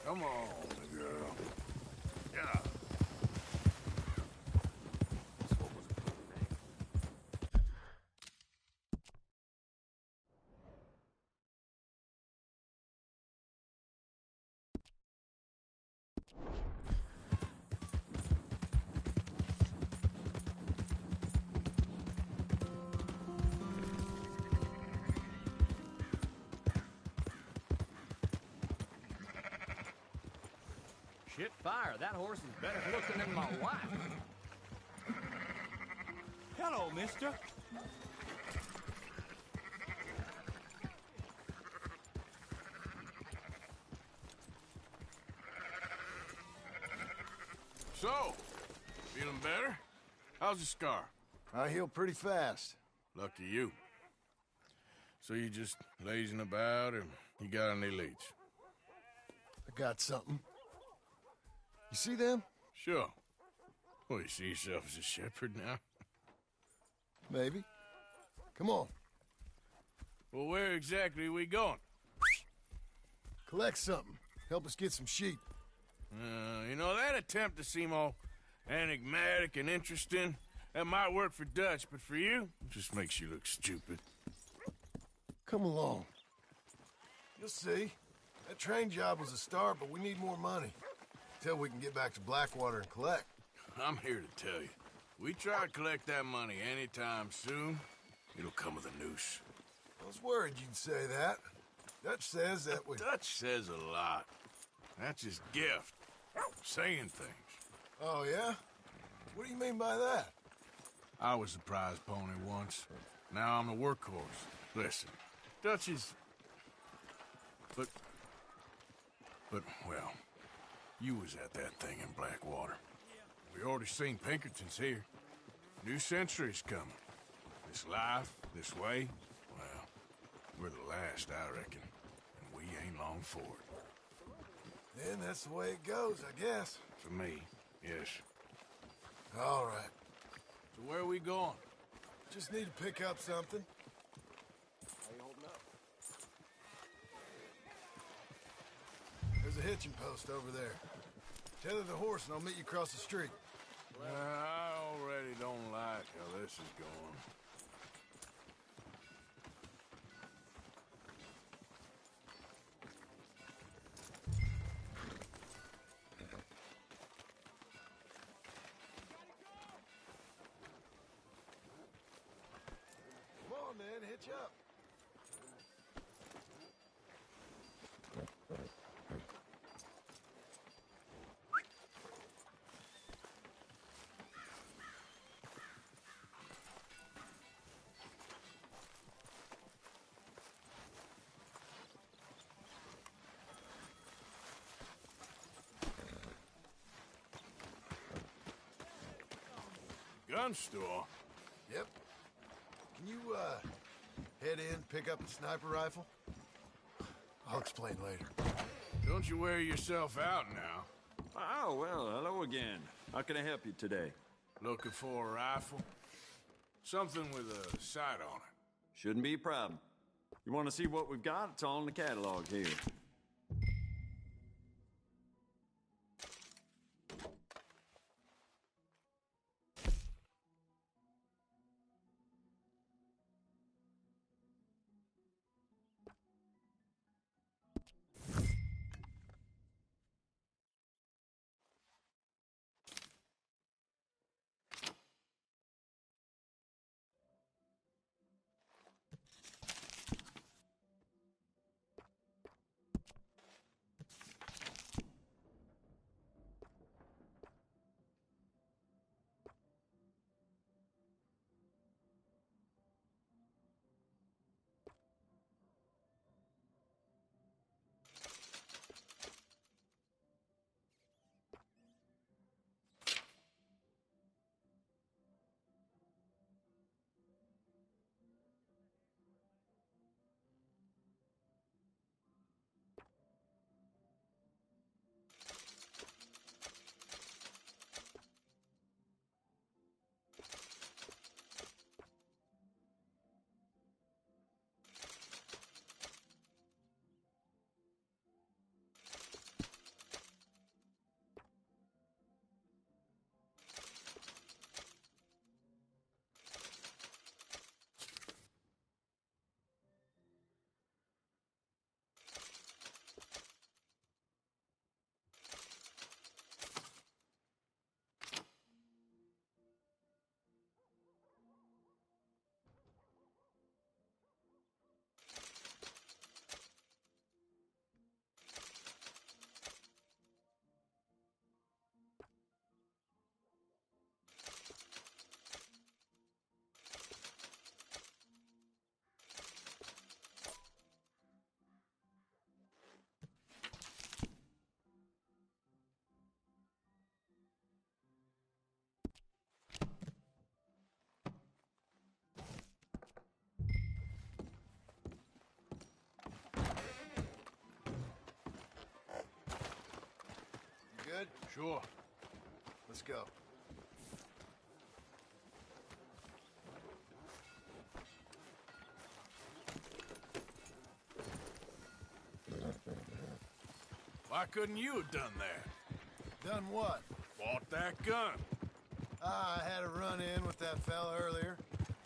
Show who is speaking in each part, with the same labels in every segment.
Speaker 1: Come on, girl. Yeah. What was it?
Speaker 2: Shit fire, that horse is better looking than my wife.
Speaker 3: Hello, mister.
Speaker 1: So, feeling better? How's the scar?
Speaker 4: I heal pretty fast.
Speaker 1: Lucky you. So you just lazing about, or you got any leads?
Speaker 4: I got something. You see them?
Speaker 1: Sure. Well, you see yourself as a shepherd now?
Speaker 4: Maybe. Come on.
Speaker 1: Well, where exactly are we going?
Speaker 4: Collect something. Help us get some sheep.
Speaker 1: You know, that attempt to seem all enigmatic and interesting, that might work for Dutch, but for you, it just makes you look stupid.
Speaker 4: Come along. You'll see. That train job was a start, but we need more money. Till we can get back to Blackwater and collect.
Speaker 1: I'm here to tell you, we try to collect that money anytime soon, it'll come with a noose.
Speaker 4: I was worried you'd say that. Dutch says that we...
Speaker 1: Dutch says a lot. That's his gift. Saying things.
Speaker 4: Oh, yeah? What do you mean by that?
Speaker 1: I was the prize pony once. Now I'm the workhorse. Listen, Dutch is... But, well, you was at that thing in Blackwater. We already seen Pinkertons here. New century's coming. This life, this way, well, we're the last, I reckon. And we ain't long for it.
Speaker 4: Then that's the way it goes, I guess.
Speaker 1: For me, yes.
Speaker 4: All right.
Speaker 1: So where are we going?
Speaker 4: Just need to pick up something.
Speaker 1: How you holding up?
Speaker 4: There's a hitching post over there. Tether the horse and I'll meet you across the street.
Speaker 1: I already don't like how this is going.
Speaker 4: Come on, man, hitch up.
Speaker 1: Gun store?
Speaker 4: Yep. Can you, head in, pick up a sniper rifle? I'll explain later.
Speaker 1: Don't you wear yourself out now.
Speaker 3: Oh, well, hello again. How can I help you today?
Speaker 1: Looking for a rifle? Something with a sight on it.
Speaker 3: Shouldn't be a problem. You want to see what we've got? It's all in the catalog here.
Speaker 4: good?
Speaker 1: Sure.
Speaker 4: Let's go.
Speaker 1: Why couldn't you have done that?
Speaker 4: Done what?
Speaker 1: Bought that gun.
Speaker 4: I had a run-in with that fella earlier.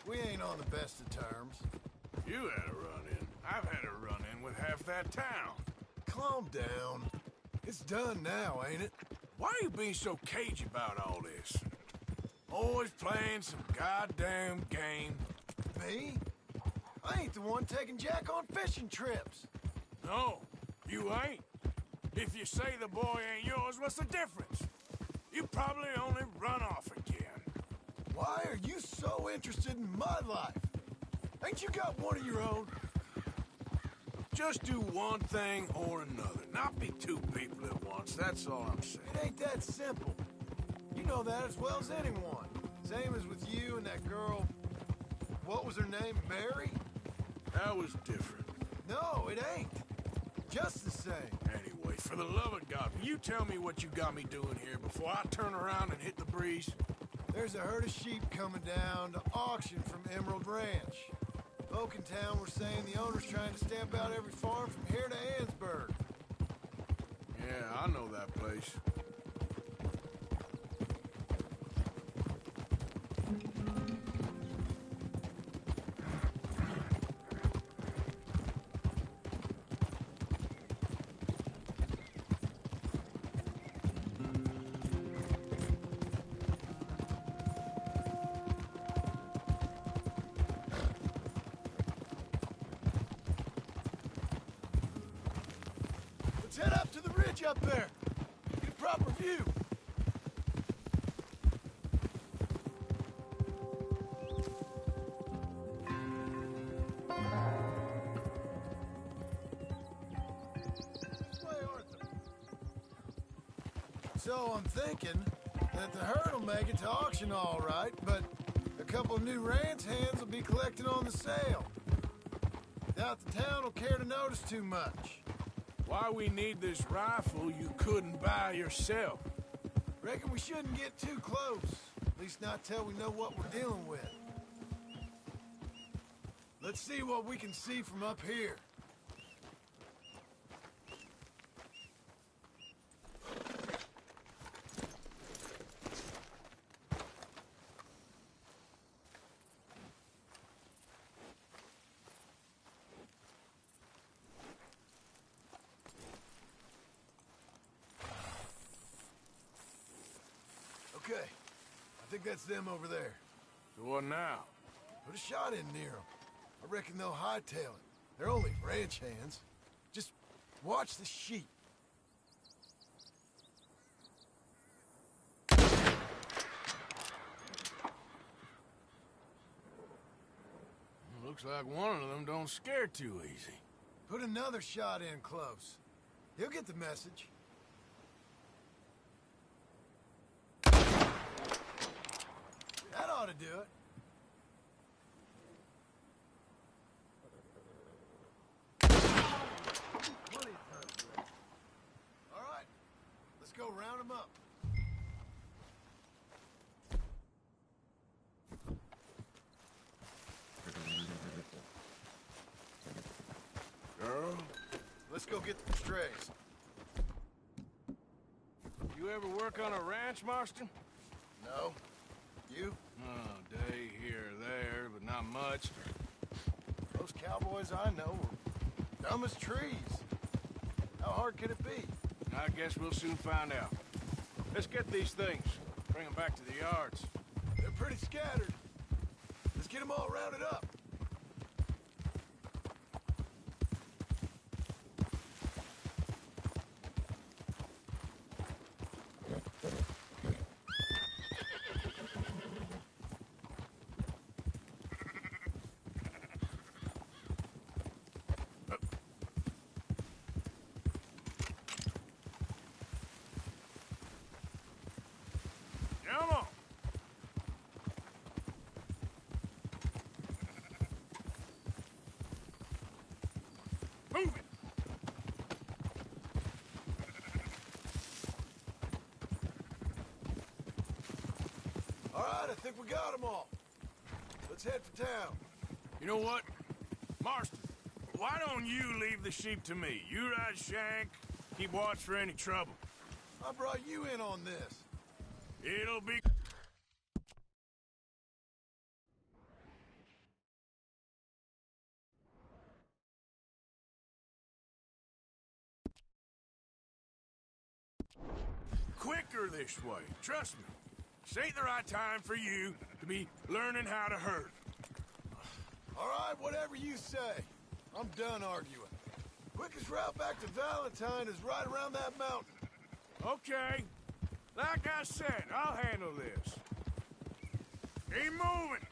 Speaker 4: We ain't on the best of terms.
Speaker 1: You had a run-in. I've had a run-in with half that town.
Speaker 4: Calm down. It's done now, ain't it?
Speaker 1: Why are you being so cagey about all this? Always playing some goddamn game.
Speaker 4: Me? I ain't the one taking Jack on fishing trips.
Speaker 1: No, you ain't. If you say the boy ain't yours, what's the difference? You probably only run off again.
Speaker 4: Why are you so interested in my life? Ain't you got one of your own?
Speaker 1: Just do one thing or another. Not be two people at once, that's all I'm saying.
Speaker 4: It ain't that simple. You know that as well as anyone. Same as with you and that girl... What was her name? Mary?
Speaker 1: That was different.
Speaker 4: No, it ain't. Just the same.
Speaker 1: Anyway, for the love of God, will you tell me what you got me doing here before I turn around and hit the breeze?
Speaker 4: There's a herd of sheep coming down to auction from Emerald Ranch. Folk in town were saying the owner's trying to stamp out every farm from here to Ansburg.
Speaker 1: Yeah, I know that place.
Speaker 4: Let's head up to the ridge up there. Get a proper view. This way, Arthur. So I'm thinking that the herd will make it to auction all right, but a couple of new ranch hands will be collecting on the sale. Doubt the town will care to notice too much.
Speaker 1: Why we need this rifle you couldn't buy yourself?
Speaker 4: Reckon we shouldn't get too close. At least not till we know what we're dealing with. Let's see what we can see from up here. Okay, I think that's them over there.
Speaker 1: So what now?
Speaker 4: Put a shot in near them. I reckon they'll hightail it. They're only ranch hands. Just watch the sheep.
Speaker 1: Looks like one of them don't scare too easy.
Speaker 4: Put another shot in close. He'll get the message. That ought to do it. Plenty of time for it. All right, let's go round them up.
Speaker 1: Girl,
Speaker 4: Let's go get the strays.
Speaker 1: you ever work on a ranch, Marston?
Speaker 4: No? You?
Speaker 1: Oh, day here or there, but not much.
Speaker 4: Those cowboys I know are dumb as trees. How hard could it be?
Speaker 1: I guess we'll soon find out. Let's get these things. Bring them back to the yards.
Speaker 4: They're pretty scattered. Let's get them all rounded up.
Speaker 1: Come on.
Speaker 4: I think we got them all. Let's head for town.
Speaker 1: You know what? Marston, why don't you leave the sheep to me? You ride Shank, keep watch for any trouble.
Speaker 4: I brought you in on this.
Speaker 1: It'll be... quicker this way, trust me. This ain't the right time for you to be learning how to herd.
Speaker 4: All right, whatever you say. I'm done arguing. Quickest route back to Valentine is right around that mountain.
Speaker 1: Okay. Like I said, I'll handle this. Keep moving.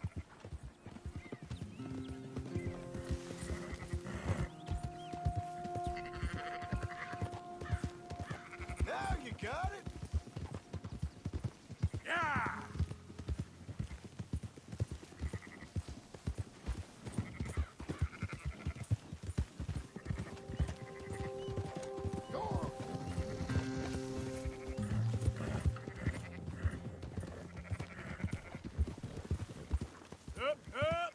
Speaker 4: Now you got it.
Speaker 1: Yeah! Up, up!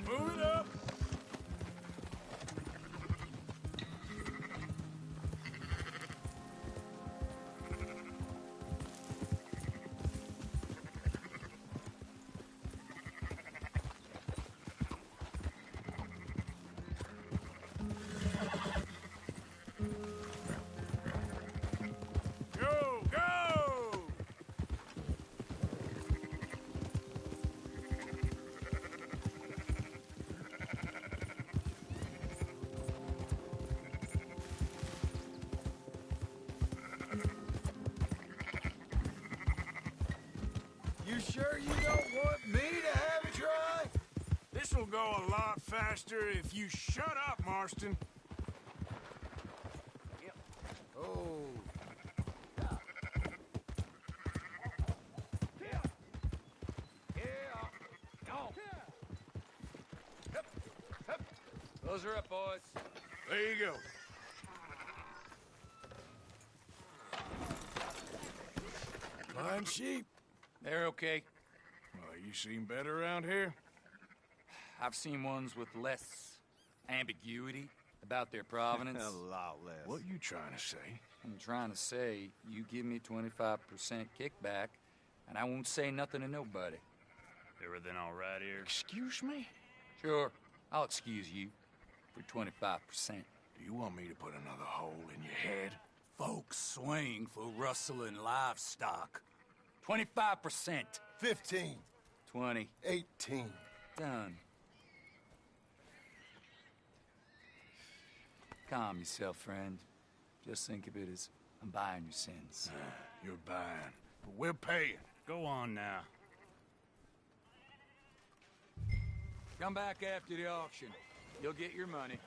Speaker 1: Move it up! Go, go!
Speaker 4: You sure you don't want me to have a try?
Speaker 1: This'll go a lot faster if you shut up, Marston.
Speaker 4: Oh.
Speaker 2: Close her up, boys.
Speaker 1: There you go.
Speaker 4: Fine sheep.
Speaker 2: They're okay.
Speaker 1: Well, you seem better around here.
Speaker 2: I've seen ones with less ambiguity about their provenance.
Speaker 3: A lot less.
Speaker 1: What you trying to say?
Speaker 2: I'm trying to say, you give me 25% kickback, and I won't say nothing to nobody.
Speaker 3: Everything all right here?
Speaker 1: Excuse me?
Speaker 2: Sure, I'll excuse you for 25%.
Speaker 1: Do you want me to put another hole in your head?
Speaker 2: Folks swing for rustling livestock. 25%.
Speaker 4: 15.
Speaker 2: 20.
Speaker 4: 18.
Speaker 2: Done. Calm yourself, friend. Just think of it as I'm buying your sins.
Speaker 1: You're buying, but we're paying.
Speaker 3: Go on now.
Speaker 2: Come back after the auction. You'll get your money.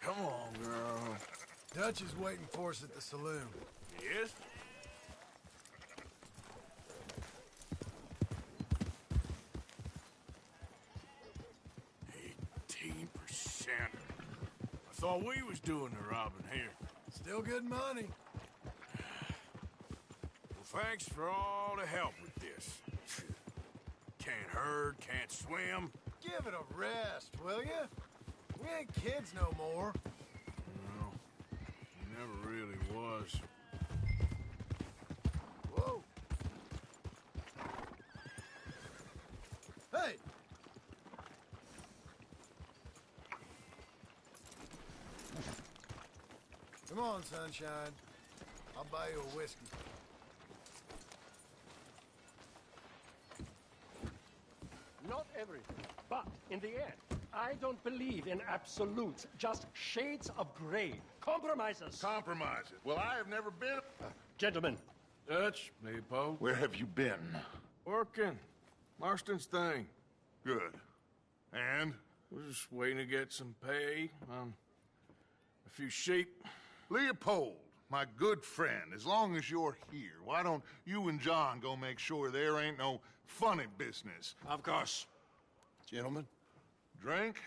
Speaker 1: Come on, girl.
Speaker 4: Dutch is waiting for us at the saloon.
Speaker 1: Yes? I thought we was doing the robbing here.
Speaker 4: Still good money.
Speaker 1: Well, thanks for all the help with this. Can't herd, can't swim.
Speaker 4: Give it a rest, will ya? We ain't kids no more.
Speaker 1: No, he never really was.
Speaker 4: Whoa. Hey! Come on, sunshine. I'll buy you a whiskey.
Speaker 5: Not everything, but in the end, I don't believe in absolutes, just shades of gray. Compromises.
Speaker 6: Compromises. Well, I have never been...
Speaker 5: Gentlemen,
Speaker 1: Dutch, me, Poe.
Speaker 6: Where have you been?
Speaker 1: Working. Marston's thing.
Speaker 6: Good. And?
Speaker 1: We're just waiting to get some pay on a few sheep.
Speaker 6: Leopold, my good friend, as long as you're here, why don't you and John go make sure there ain't no funny business?
Speaker 1: Of course.
Speaker 6: Gentlemen, drink?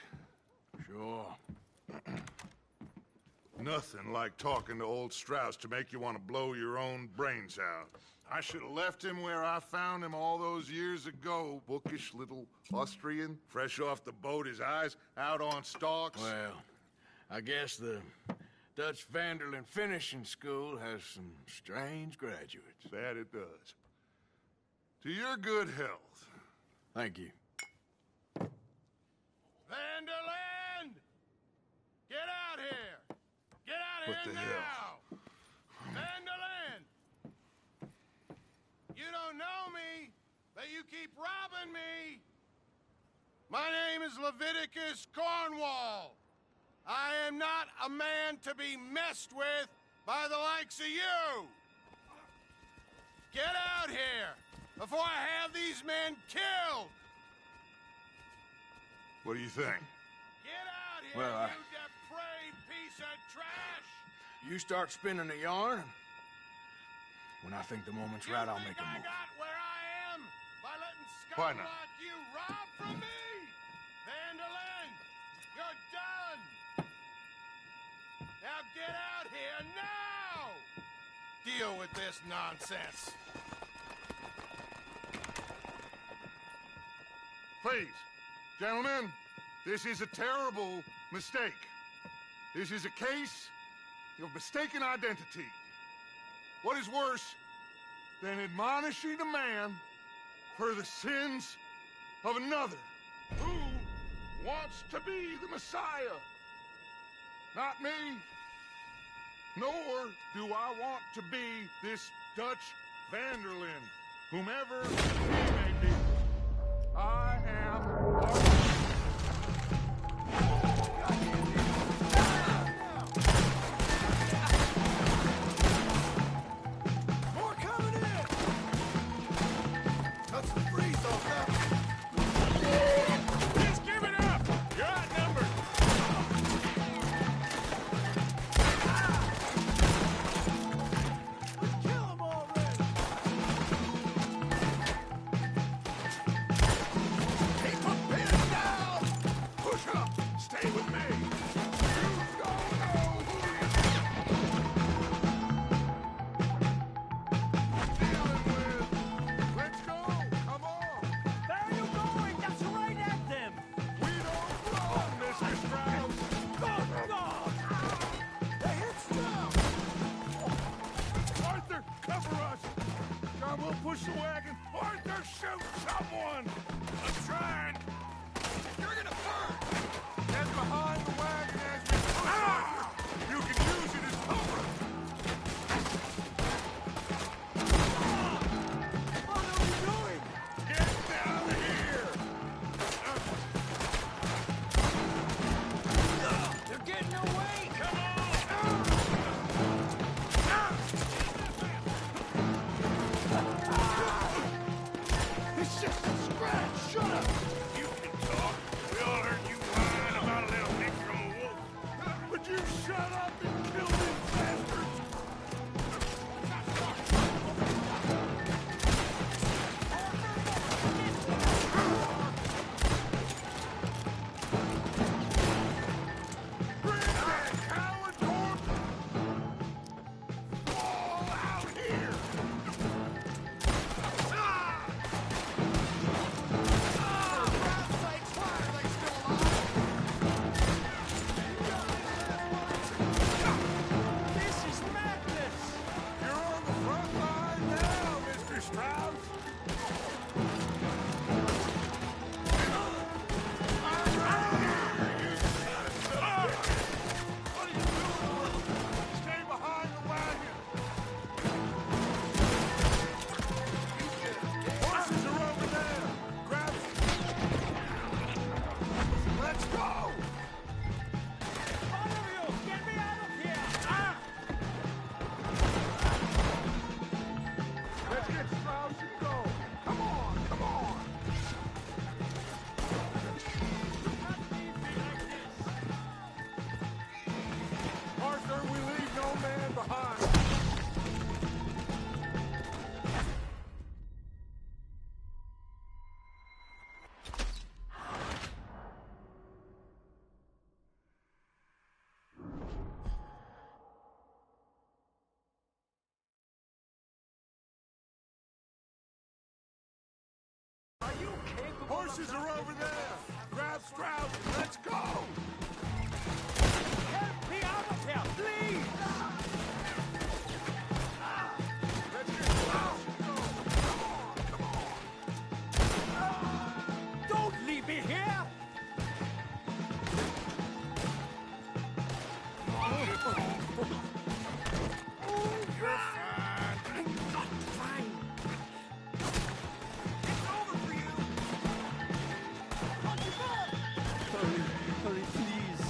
Speaker 1: Sure.
Speaker 6: Nothing like talking to old Strauss to make you want to blow your own brains out. I should have left him where I found him all those years ago. Bookish little Austrian, fresh off the boat, his eyes out on stalks.
Speaker 1: Well, I guess the Dutch Vanderlyn Finishing School has some strange graduates.
Speaker 6: That it does. To your good health.
Speaker 1: Thank you.
Speaker 4: Vanderland! Get out here! Get out
Speaker 6: What
Speaker 4: here
Speaker 6: the
Speaker 4: now!
Speaker 6: hell?
Speaker 4: Vanderland! You don't know me, but you keep robbing me! My name is Leviticus Cornwall. I am not a man to be messed with by the likes of you! Get out here before I have these men killed!
Speaker 6: What do you think?
Speaker 4: Get out here,
Speaker 1: Well,
Speaker 4: you depraved piece of trash!
Speaker 1: You start spinning a yarn. When I think the moment's right, I'll make a
Speaker 4: I
Speaker 1: move.
Speaker 4: got where I am by letting
Speaker 6: Why
Speaker 4: scum
Speaker 6: not?
Speaker 4: like you rob from me? Vanderlyn, you're done! Now get out here now! Deal with this nonsense.
Speaker 6: Please, gentlemen, this is a terrible mistake. This is a case of mistaken identity. What is worse than admonishing a man for the sins of another who wants to be the Messiah? Not me. Nor do I want to be this Dutch Vanderlyn, whomever he may be. I am...
Speaker 4: More coming in! Touch the breeze off that.
Speaker 1: Just give it up! You're outnumbered!
Speaker 4: Kill him already!
Speaker 6: Keep a pin down! Push up! Stay with me! You don't know who you're dealing with! Let's go! Come on!
Speaker 7: Where are you going? That's right at them!
Speaker 6: We don't run, Mr. Strauss!
Speaker 7: Good God!
Speaker 4: They hit Strauss!
Speaker 6: Arthur, cover us! John, we'll push the wagon! Arthur, shoot someone! I'm trying! You're gonna burn! Get behind the wagon as we push, Arthur! You can use it as cover!
Speaker 4: What are we doing?
Speaker 6: Get down here!
Speaker 7: They're getting away!
Speaker 6: Come on!
Speaker 4: It's just a scratch!
Speaker 7: Are you capable
Speaker 6: Horses
Speaker 7: of
Speaker 6: are over there! Grab Strauss, let's go!
Speaker 7: Help me out of here, please!
Speaker 6: Let's get Strauss!
Speaker 7: Don't leave me here!
Speaker 1: You're fine.
Speaker 7: I'm not fine. It's over for you.
Speaker 3: Hurry, hurry, please.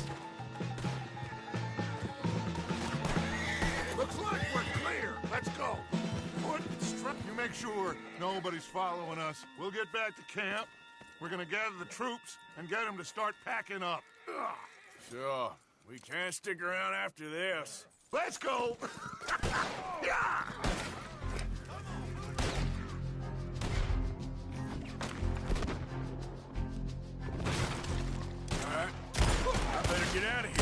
Speaker 6: Looks like we're clear. Let's go. You make sure nobody's following us. We'll get back to camp. We're gonna gather the troops and get them to start packing up. Ugh.
Speaker 1: Sure. We can't stick around after this.
Speaker 6: Let's go! Yeah!
Speaker 1: All right. I better get out of here.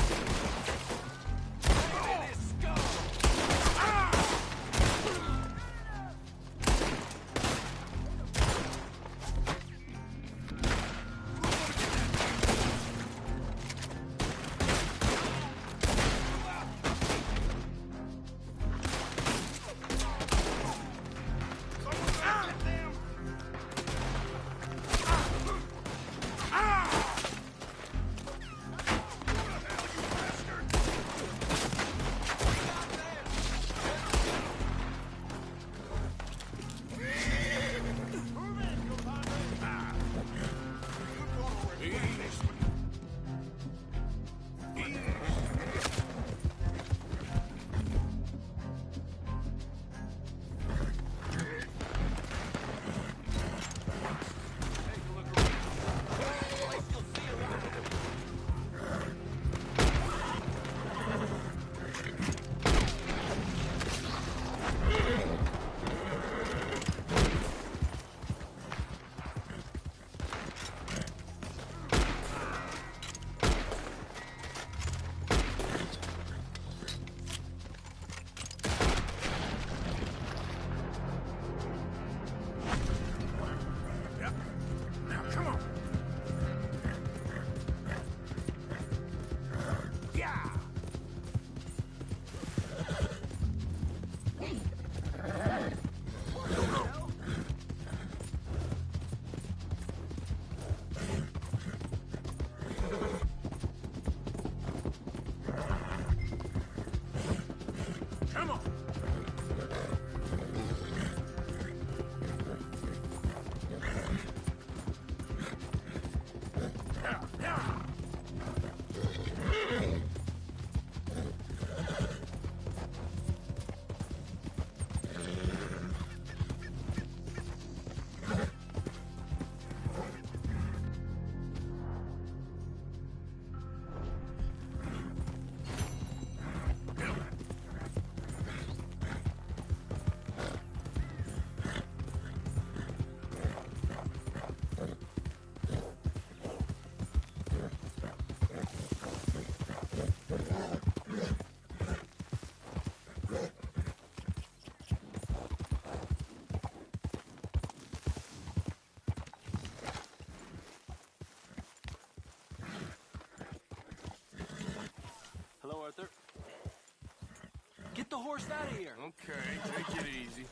Speaker 7: Get the horse out of here.
Speaker 1: Okay, take it easy.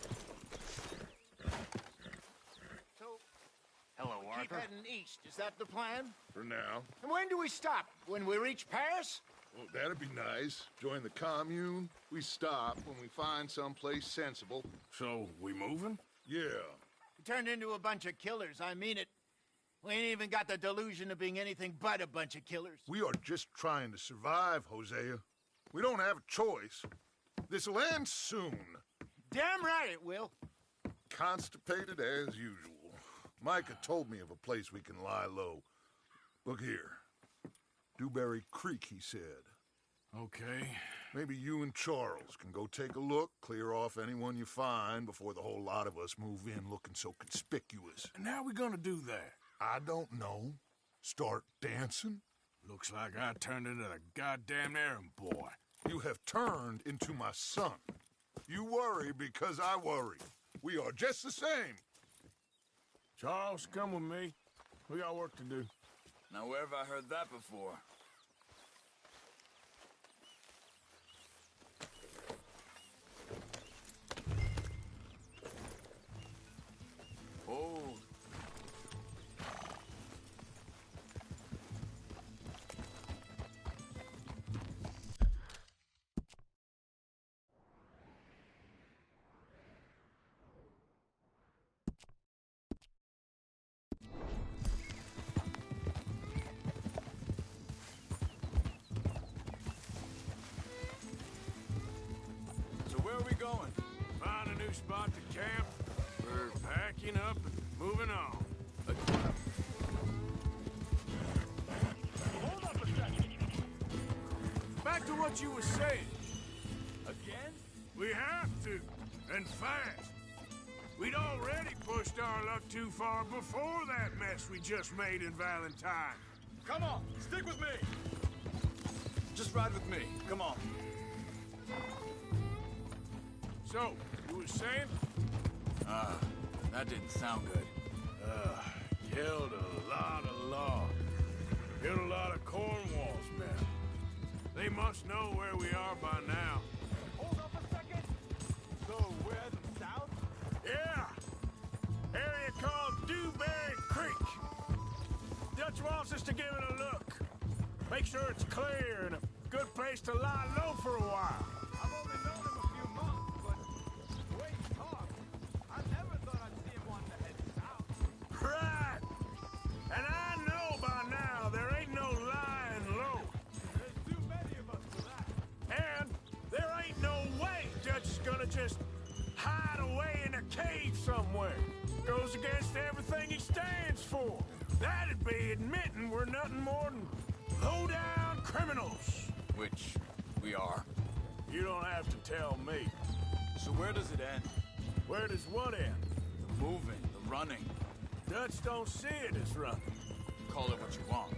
Speaker 8: So,
Speaker 6: Hello,
Speaker 8: keep heading east. Is that the plan?
Speaker 6: For now.
Speaker 8: And when do we stop? When we reach Paris?
Speaker 6: Well, that'd be nice. Join the commune. We stop when we find someplace sensible.
Speaker 1: So, we moving?
Speaker 6: Yeah.
Speaker 8: We turned into a bunch of killers. I mean it. We ain't even got the delusion of being anything but a bunch of killers.
Speaker 6: We are just trying to survive, Hosea. We don't have a choice. This'll end soon.
Speaker 8: Damn right it will.
Speaker 6: Constipated as usual. Micah told me of a place we can lie low. Look here. Dewberry Creek, he said.
Speaker 1: Okay.
Speaker 6: Maybe you and Charles can go take a look, clear off anyone you find before the whole lot of us move in looking so conspicuous.
Speaker 1: And how we gonna do that?
Speaker 6: I don't know. Start dancing?
Speaker 1: Looks like I turned into the goddamn errand boy.
Speaker 6: You have turned into my son. You worry because I worry. We are just the same.
Speaker 1: Charles, come with me. We got work to do.
Speaker 9: Now, where have I heard that before? Oh. Where are we going?
Speaker 1: Find a new spot to camp. We're packing up and moving on.
Speaker 5: Hold up a second.
Speaker 1: Back to what you were saying.
Speaker 9: Again?
Speaker 1: We have to, and fast. We'd already pushed our luck too far before that mess we just made in Valentine.
Speaker 9: Come on, stick with me. Just ride with me. Come on.
Speaker 1: So, you were saying?
Speaker 9: That didn't sound good.
Speaker 1: Killed a lot of law. Killed a lot of Cornwall's men. They must know where we are by now.
Speaker 5: Hold up a second. So we're heading south?
Speaker 1: Yeah! Area called Dewberry Creek. Dutch wants us to give it a look. Make sure it's clear and a good place to lie low for a while.
Speaker 5: I've only known him a few months, but the way he talks, I never thought I'd see him wanting to head south.
Speaker 1: Right! And I know by now there ain't no lying low.
Speaker 5: There's too many of us for that.
Speaker 1: And there ain't no way Dutch is gonna just hide away in a cave somewhere. Goes against everything he stands for. That'd be admitting we're nothing more than low-down criminals.
Speaker 9: Which we are.
Speaker 1: You don't have to tell me.
Speaker 9: So where does it end?
Speaker 1: Where does what end?
Speaker 9: The moving, the running.
Speaker 1: Dutch don't see it as running.
Speaker 9: Call it what you want.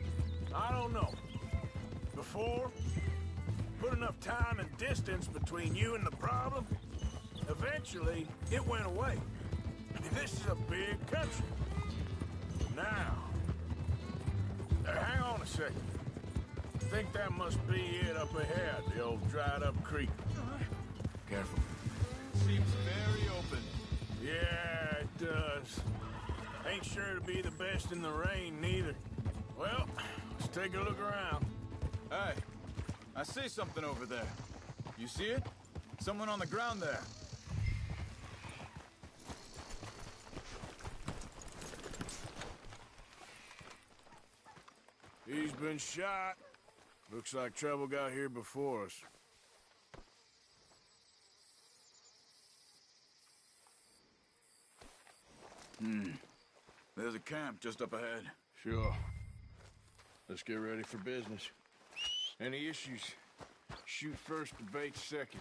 Speaker 1: I don't know. Before, put enough time and distance between you and the problem, eventually it went away. I mean, this is a big country. Now, hang on a second. I think that must be it up ahead, the old dried-up creek.
Speaker 9: Careful. Seems very open.
Speaker 1: Yeah, it does. Ain't sure to be the best in the rain, neither. Well, let's take a look around.
Speaker 9: Hey, I see something over there. You see it? Someone on the ground there.
Speaker 1: He's been shot. Looks like trouble got here before us.
Speaker 9: There's a camp just up ahead.
Speaker 1: Sure. Let's get ready for business. Any issues? Shoot first, debate second.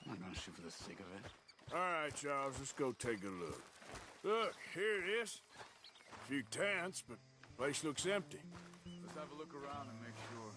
Speaker 9: I'm not gonna shoot for the sake of it.
Speaker 1: All right, Charles, let's go take a look. Look, here it is. A few tents, but the place looks empty.
Speaker 9: Let's have a look around and make sure.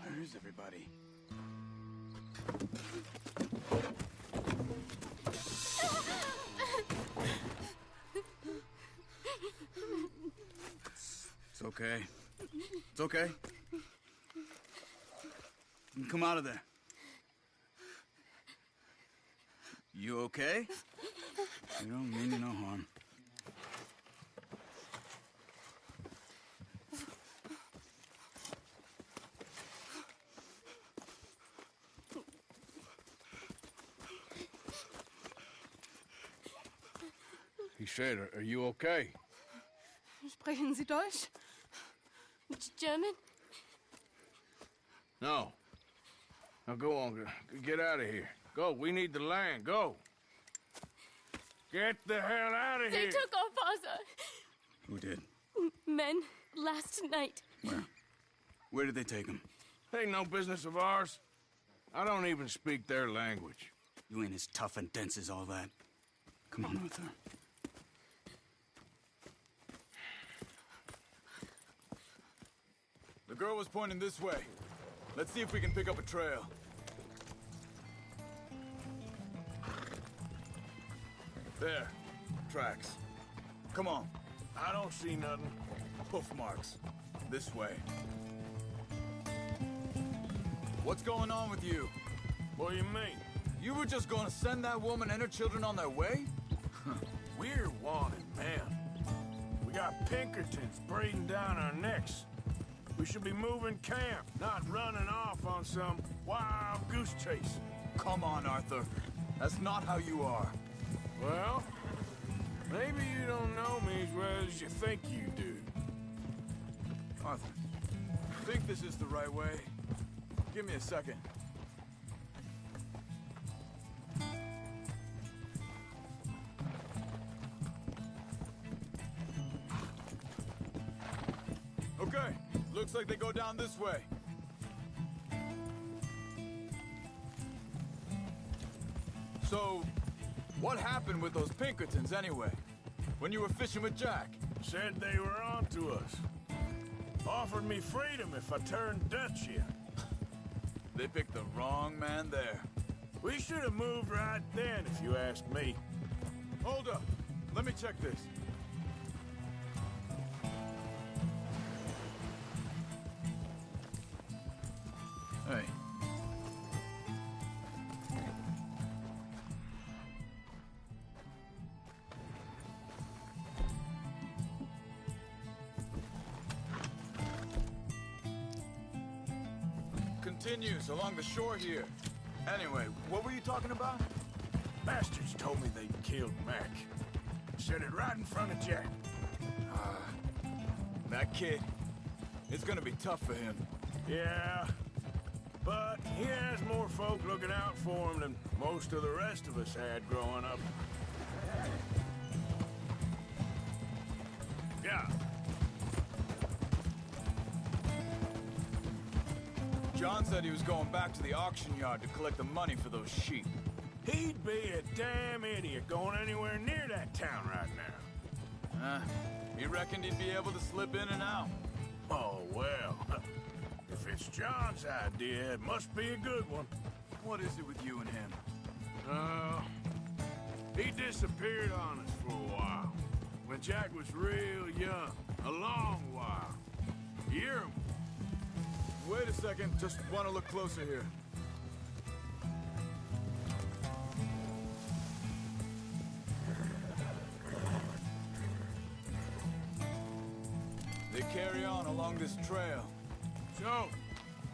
Speaker 9: Where is everybody? It's okay. It's okay. You can come out of there. You okay? You don't mean you no harm.
Speaker 1: He said, are you okay?
Speaker 10: Sprechen Sie Deutsch? German?
Speaker 1: No. Now go on, get out of here. Go, we need the land, go. Get the hell out of
Speaker 10: They
Speaker 1: here.
Speaker 10: took our father.
Speaker 9: Who did?
Speaker 10: Men last night.
Speaker 9: Where? Where did they take him?
Speaker 1: Ain't no business of ours. I don't even speak their language.
Speaker 11: You ain't as tough and dense as all that. Come on, Arthur.
Speaker 9: The girl was pointing this way. Let's see if we can pick up a trail. There. Tracks. Come on.
Speaker 1: I don't see nothing.
Speaker 9: Hoof marks. This way. What's going on with you?
Speaker 1: What do you mean?
Speaker 9: You were just gonna send that woman and her children on their way?
Speaker 1: We're wanted, man. We got Pinkertons breathing down our necks. We should be moving camp, not running off on some wild goose chase.
Speaker 9: Come on, Arthur. That's not how you are.
Speaker 1: Well, maybe you don't know me as well as you think you do.
Speaker 9: Arthur, think this is the right way? Give me a second. Okay, looks like they go down this way. So, what happened with those Pinkertons anyway? When you were fishing with Jack?
Speaker 1: Said they were on to us. Offered me freedom if I turned Dutch yet.
Speaker 9: They picked the wrong man there.
Speaker 1: We should have moved right then, if you ask me.
Speaker 9: Hold up. Let me check this. Hey. Continues along the shore here. Anyway, what were you talking about?
Speaker 1: Bastards told me they'd killed Mac. Said it right in front of Jack.
Speaker 9: That kid. It's gonna be tough for him.
Speaker 1: Yeah, but he has more folk looking out for him than most of the rest of us had growing up. Yeah.
Speaker 9: John said he was going back to the auction yard to collect the money for those sheep.
Speaker 1: He'd be a damn idiot going anywhere near that town right now.
Speaker 9: He reckoned he'd be able to slip in and out.
Speaker 1: Oh, well. If it's John's idea, it must be a good one.
Speaker 9: What is it with you and him?
Speaker 1: He disappeared on us for a while. When Jack was real young. A long while. You hear him?
Speaker 9: Wait a second. Just want to look closer here. They carry on along this trail.
Speaker 1: So,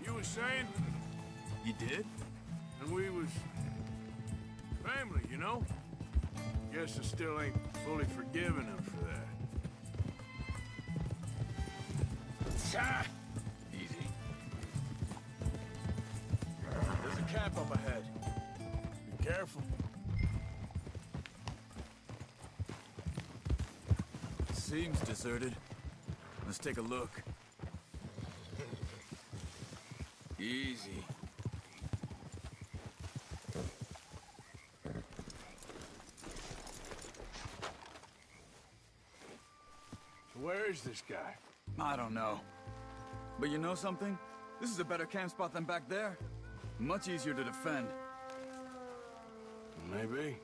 Speaker 1: you was saying?
Speaker 9: You did?
Speaker 1: And we was... family, you know? Guess I still ain't fully forgiven him for that.
Speaker 9: Easy. There's a camp up ahead.
Speaker 1: Be careful.
Speaker 9: Seems deserted. Let's take a look. Easy.
Speaker 1: So where is this guy?
Speaker 9: I don't know. But you know something? This is a better camp spot than back there. Much easier to defend.
Speaker 1: Maybe.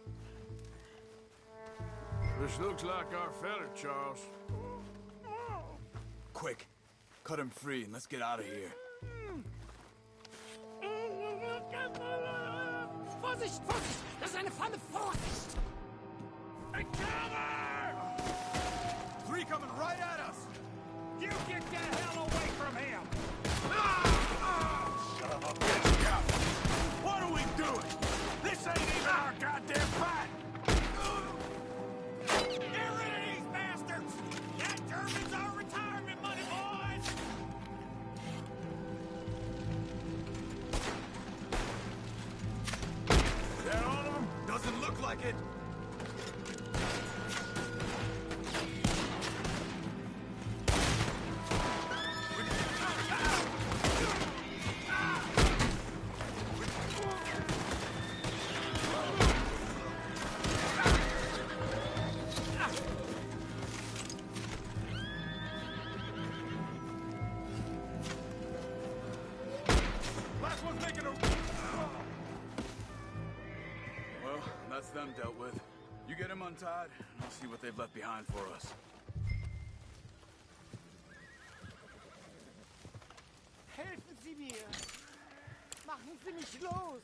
Speaker 1: This looks like our fella, Charles.
Speaker 9: Quick. Cut him free and let's get out of here.
Speaker 5: Vorsicht, Vorsicht! Das ist eine Falle! Vorsicht! Cover!
Speaker 9: Three coming right at us!
Speaker 5: You get the hell away from him!
Speaker 1: Shut up, bitch! Yeah. What are we doing? This ain't even our goddamn fight!
Speaker 5: Get rid of these bastards! That German's our retirement money, boys!
Speaker 1: Is that all of them?
Speaker 9: Doesn't look like it.
Speaker 3: Last one's making a...
Speaker 9: Well, that's them dealt with. You get them untied, and I'll see what they've left behind for us.
Speaker 12: Helfen Sie mir! Machen Sie mich los!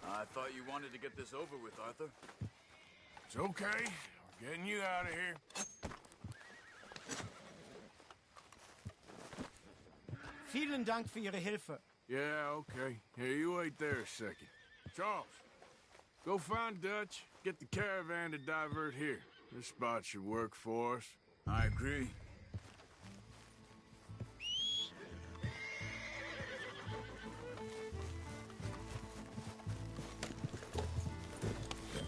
Speaker 9: I thought you wanted to get this over with, Arthur.
Speaker 1: It's okay. We're getting you out of here.
Speaker 12: Vielen Dank für Ihre Hilfe.
Speaker 1: Yeah, okay. Here, you wait there a second. Charles, go find Dutch. Get the caravan to divert here. This spot should work for us.
Speaker 9: I agree.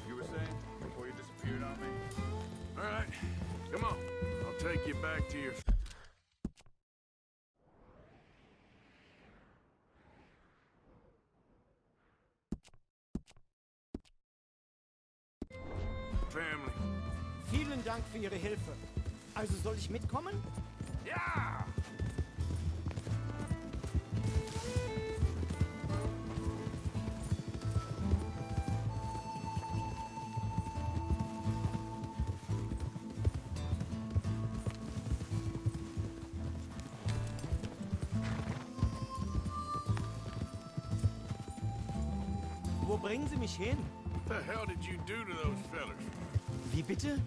Speaker 9: You were saying before you disappeared on me?
Speaker 1: All right, come on. I'll take you back to your... family.
Speaker 12: Vielen Dank für Ihre Hilfe. Also soll ich mitkommen?
Speaker 1: Ja!
Speaker 12: Wo bringen Sie mich hin?
Speaker 1: What the hell did you do to those fellas?
Speaker 12: Wie bitte?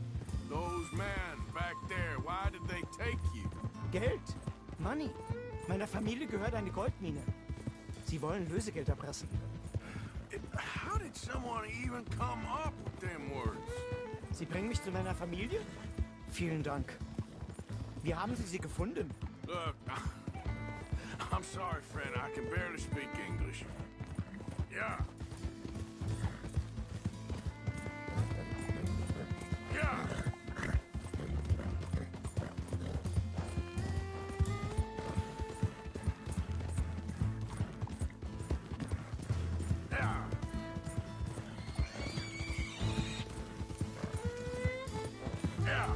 Speaker 1: Those men back there, why did they take you?
Speaker 12: Geld. Money. Meiner Familie gehört eine Goldmine. Sie wollen Lösegeld erpressen.
Speaker 1: How did someone even come up with them words?
Speaker 12: Sie bringen mich zu meiner Familie? Vielen Dank. Wie haben Sie sie gefunden?
Speaker 1: Look, I'm sorry, friend. I can barely speak English. Yeah. Yeah. Yeah. Yeah.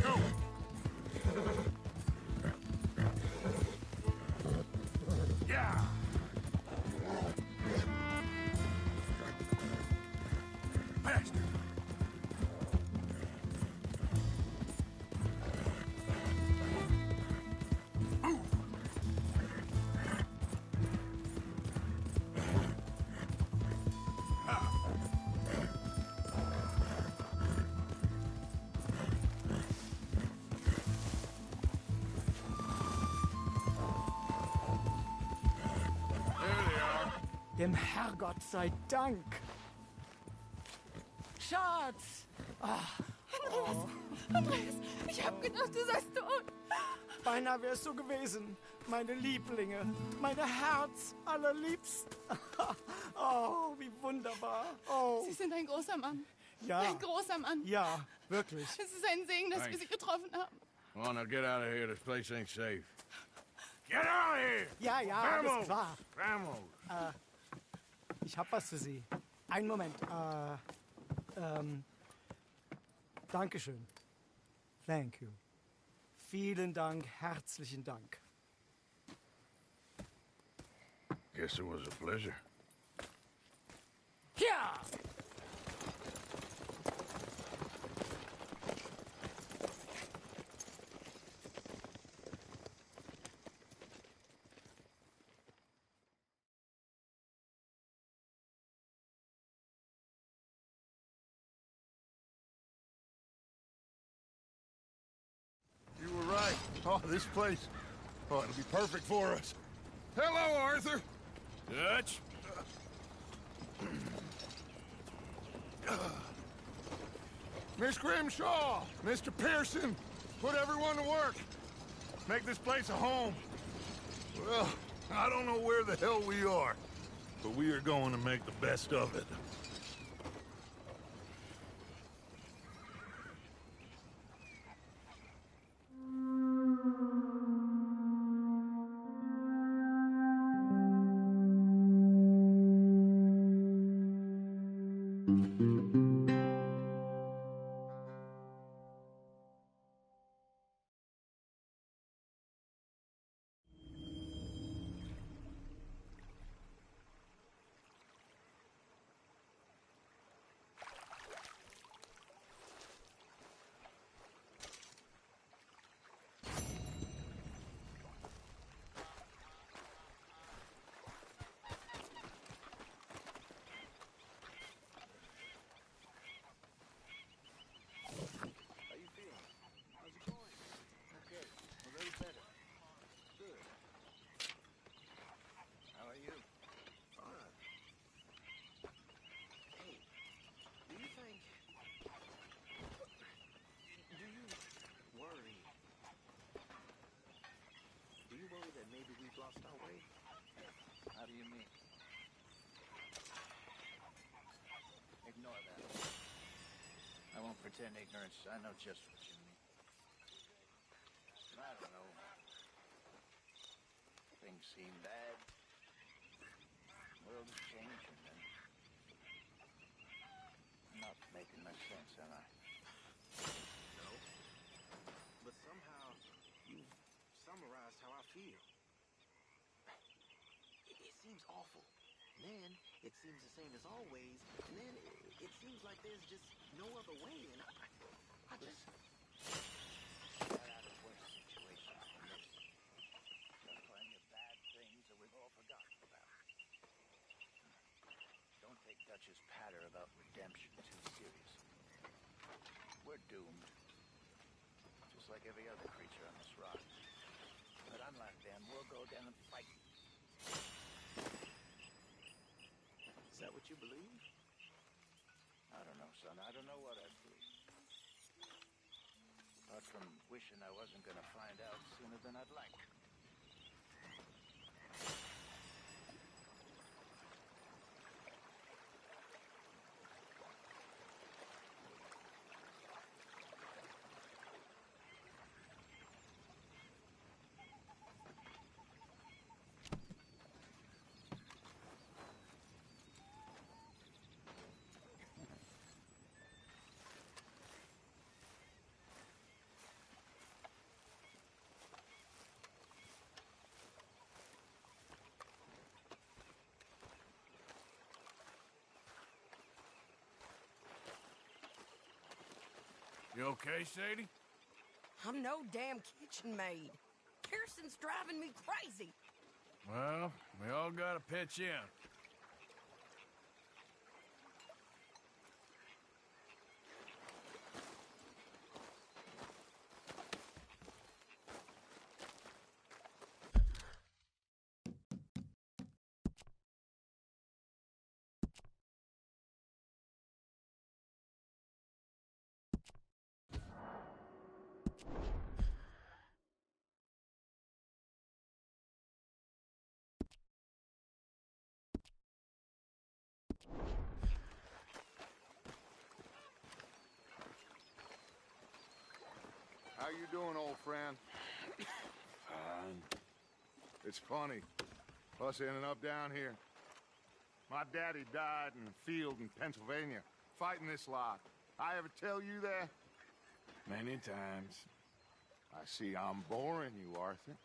Speaker 1: Go. Yeah. Faster. Move. Ah. There they are.
Speaker 12: Dem Herrgott sei Dank. Schatz!
Speaker 10: Andreas, ich hab gedacht, du seist tot.
Speaker 12: Beinahe wär's so gewesen. Meine Lieblinge. Meine Herz allerliebsten. Oh, wie wunderbar. Oh.
Speaker 10: Sie sind ein großer Mann.
Speaker 12: Ja.
Speaker 10: Ein großer Mann.
Speaker 12: Ja, wirklich.
Speaker 10: Es ist ein Segen, dass wir
Speaker 1: Thanks.
Speaker 10: Sie getroffen haben.
Speaker 1: Come on, now get out of here. This place ain't safe. Get out of here!
Speaker 12: Ja, ja, alles klar.
Speaker 1: Vamos!
Speaker 12: Ich hab was für Sie. Einen Moment. Dankeschön. Thank you. Vielen Dank, herzlichen Dank.
Speaker 1: Guess it was a pleasure.
Speaker 12: Ja!
Speaker 6: You were right. Oh, this place. Oh, it'll be perfect for us. Hello, Arthur.
Speaker 1: Dutch?
Speaker 6: Miss Grimshaw, Mr. Pearson, put everyone to work. Make this place a home. Well, I don't know where the hell we are, but we are going to make the best of it.
Speaker 13: Lost our way?
Speaker 2: How do you mean? Ignore that. I won't pretend ignorance. I know just what you mean. I don't know. Things seem bad. The world is changing, and I'm not making much sense, am I?
Speaker 13: No. But somehow, you've summarized how I feel. It seems awful. Then, it seems the same as always. And then, it seems like there's just no other way. And I just...
Speaker 2: Got out of worse situations than this. Done plenty of bad things that we've all forgotten about. Don't take Dutch's patter about redemption too seriously. We're doomed. Just like every other creature on this rock. But unlike them, we'll go down and fight.
Speaker 13: Is that what you believe?
Speaker 2: I don't know, son. I don't know what I believe. Apart from wishing I wasn't going to find out sooner than I'd like.
Speaker 1: You okay, Sadie?
Speaker 14: I'm no damn kitchen maid. Kirsten's driving me crazy.
Speaker 1: Well, we all gotta pitch in.
Speaker 6: How you doing, old friend?
Speaker 1: Fine.
Speaker 6: It's funny, us ending up down here. My daddy died in a field in Pennsylvania, fighting this lot. I ever tell you that?
Speaker 1: Many times.
Speaker 6: I see I'm boring you, Arthur.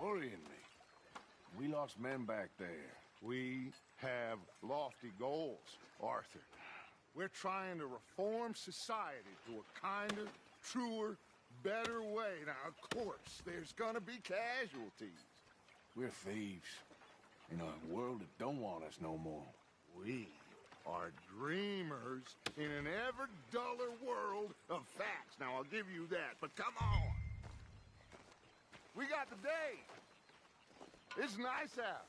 Speaker 1: Worrying me. We lost men back there.
Speaker 6: We have lofty goals, Arthur. We're trying to reform society to a kinder, truer, better way. Now, of course, there's gonna be casualties.
Speaker 1: We're thieves. In a world that don't want us no more.
Speaker 6: We are dreamers in an ever duller world of facts. Now, I'll give you that, but come on. We got the day. It's nice out.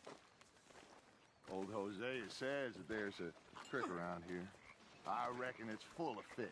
Speaker 6: Old Hosea says that there's a trick around here. I reckon it's full of fish.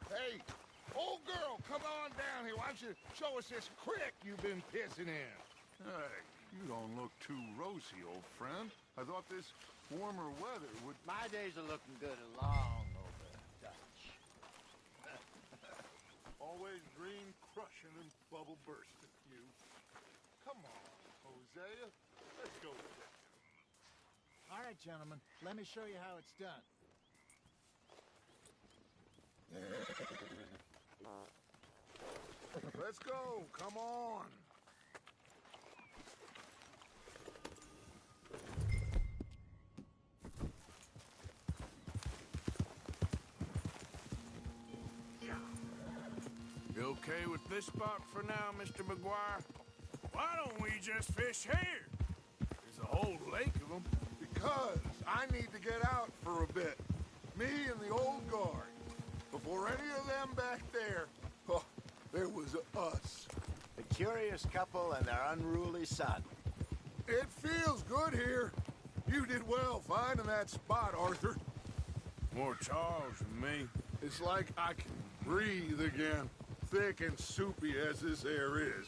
Speaker 6: Hey, old girl! don't you show us this creek you've been pissing in? Hey, you don't look too rosy, old friend. I thought this warmer weather would...
Speaker 8: My days are looking good along over Dutch.
Speaker 6: Always dream crushing and bubble bursting, you. Come on, Hosea. Let's go with it.
Speaker 2: All right, gentlemen. Let me show you how it's done.
Speaker 6: Let's go. Come on.
Speaker 1: You okay with this spot for now, Mr. McGuire? Why don't we just fish here? There's a whole lake of them.
Speaker 6: Because I need to get out for a bit. Me and the old guard. Before any of them back there, oh, there was us.
Speaker 8: The curious couple and their unruly son.
Speaker 6: It feels good here. You did well finding that spot, Arthur.
Speaker 1: More Charles than me.
Speaker 6: It's like I can breathe again. Thick and soupy as this air is.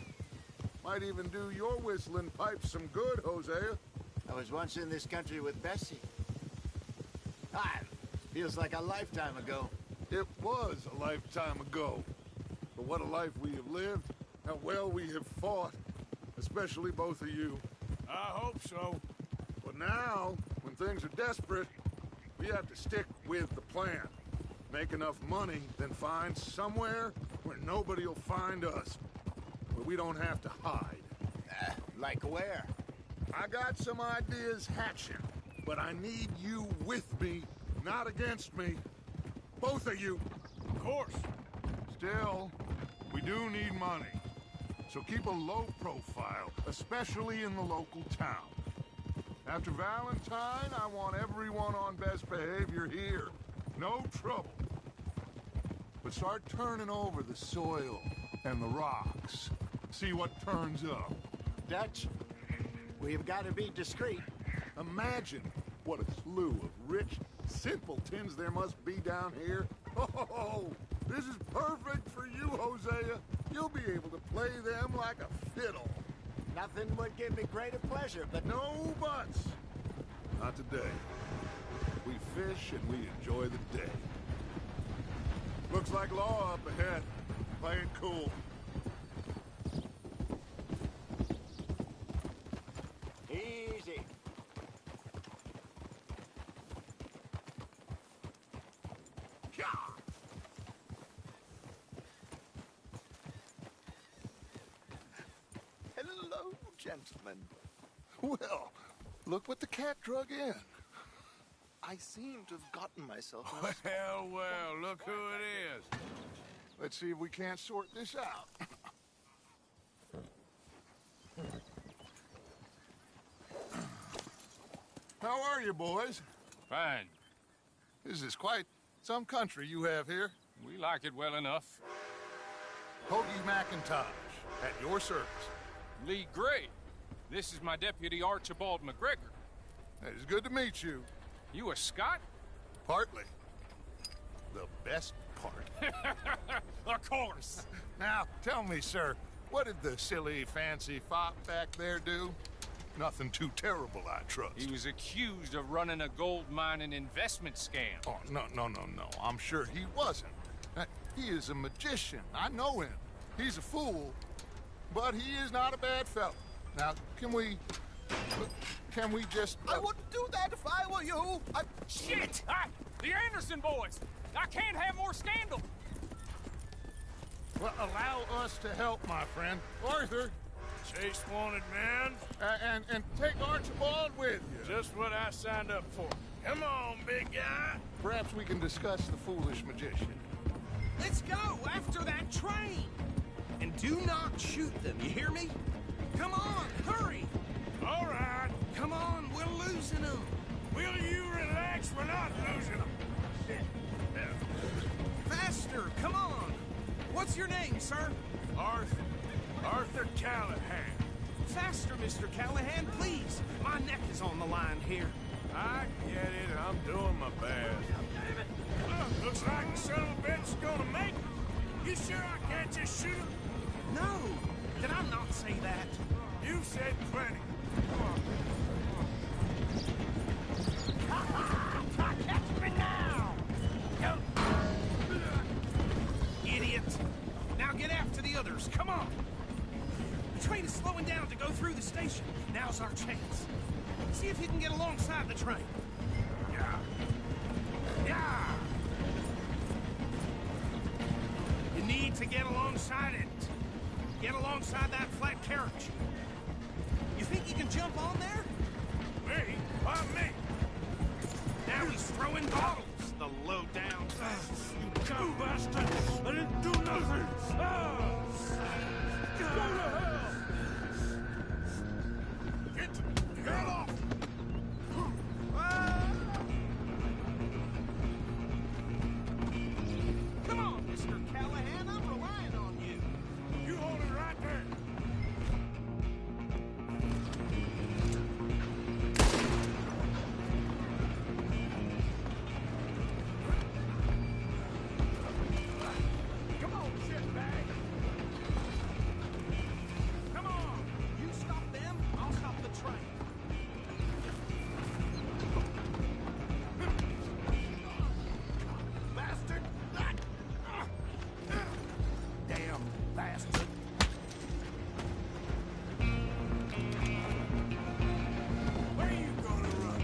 Speaker 6: Might even do your whistling pipes some good, Hosea.
Speaker 8: I was once in this country with Bessie. Feels like a lifetime ago.
Speaker 6: It was a lifetime ago. But what a life we have lived. How well we have fought. Especially both of you.
Speaker 1: I hope so.
Speaker 6: But now, when things are desperate, we have to stick with the plan. Make enough money, then find somewhere where nobody will find us. Where we don't have to hide.
Speaker 8: Like where?
Speaker 6: I got some ideas hatching, but I need you with me, not against me. Both of you.
Speaker 1: Of course.
Speaker 6: Still, we do need money. So keep a low profile, especially in the local town. After Valentine, I want everyone on best behavior here. No trouble. But start turning over the soil and the rocks. See what turns up.
Speaker 8: Dutch, we've got to be discreet.
Speaker 6: Imagine what a slew of rich simpletons there must be down here. Oh, this is perfect for you, Hosea. You'll be able to play them like a fiddle.
Speaker 8: Nothing would give me greater pleasure, but...
Speaker 6: No buts. Not today. We fish and we enjoy the day. Looks like law up ahead. Play it cool.
Speaker 8: Easy.
Speaker 6: Hello, gentlemen. Well, look what the cat drug in.
Speaker 15: I seem to have gotten myself...
Speaker 1: Well, look who it is.
Speaker 6: Let's see if we can't sort this out. How are you, boys?
Speaker 16: Fine.
Speaker 6: This is quite some country you have here.
Speaker 16: We like it well enough.
Speaker 6: Hoagie McIntosh, at your service.
Speaker 16: Lee Gray. This is my deputy Archibald McGregor.
Speaker 6: It is good to meet you.
Speaker 16: You a Scot?
Speaker 6: Partly. The best part.
Speaker 16: Of course.
Speaker 6: Now, tell me, sir, what did the silly, fancy fop back there do? Nothing too terrible, I trust.
Speaker 16: He was accused of running a gold mining investment scam.
Speaker 6: Oh, no. I'm sure he wasn't. He is a magician. I know him. He's a fool, but he is not a bad fellow. Now, can we just...
Speaker 15: I wouldn't do that if I were you.
Speaker 16: Shit! The Anderson boys! I can't have more scandal!
Speaker 6: Well, allow us to help, my friend. Arthur!
Speaker 1: Chase wanted man.
Speaker 6: And take Archibald with you.
Speaker 1: Just what I signed up for. Come on, big guy.
Speaker 6: Perhaps we can discuss the foolish magician.
Speaker 17: Let's go after that train! And do not shoot them, you hear me? Come on, hurry!
Speaker 1: All right.
Speaker 17: Come on, we're losing them.
Speaker 1: Will you relax? We're not losing them.
Speaker 17: Faster, come on. What's your name, sir?
Speaker 1: Arthur Callahan.
Speaker 17: Faster, Mr. Callahan, please. My neck is on the line here.
Speaker 1: I get it. I'm doing my best. Looks like the son of a bitch is gonna make it. You sure I can't just shoot him?
Speaker 17: No! Did I not say that?
Speaker 1: You said plenty.
Speaker 17: Catch me now! Idiot! Now get after the others, come on! The train is slowing down to go through the station. Now's our chance. See if you can get alongside the train. Yeah. Yeah! You need to get alongside it. Get alongside that flat carriage. You think you can jump on there?
Speaker 1: Me? Why me?
Speaker 17: Now he's throwing bottles, the low-down.
Speaker 1: You dumb bastard! I didn't do nothing! Go to hell! Get off!
Speaker 17: Come on, Mr. Callahan, I'm relying on you.
Speaker 1: You hold it right there.
Speaker 17: Come on, shitbag. Come on. You stop them, I'll stop the train. Bastard! Damn bastard.
Speaker 1: Where are you gonna run?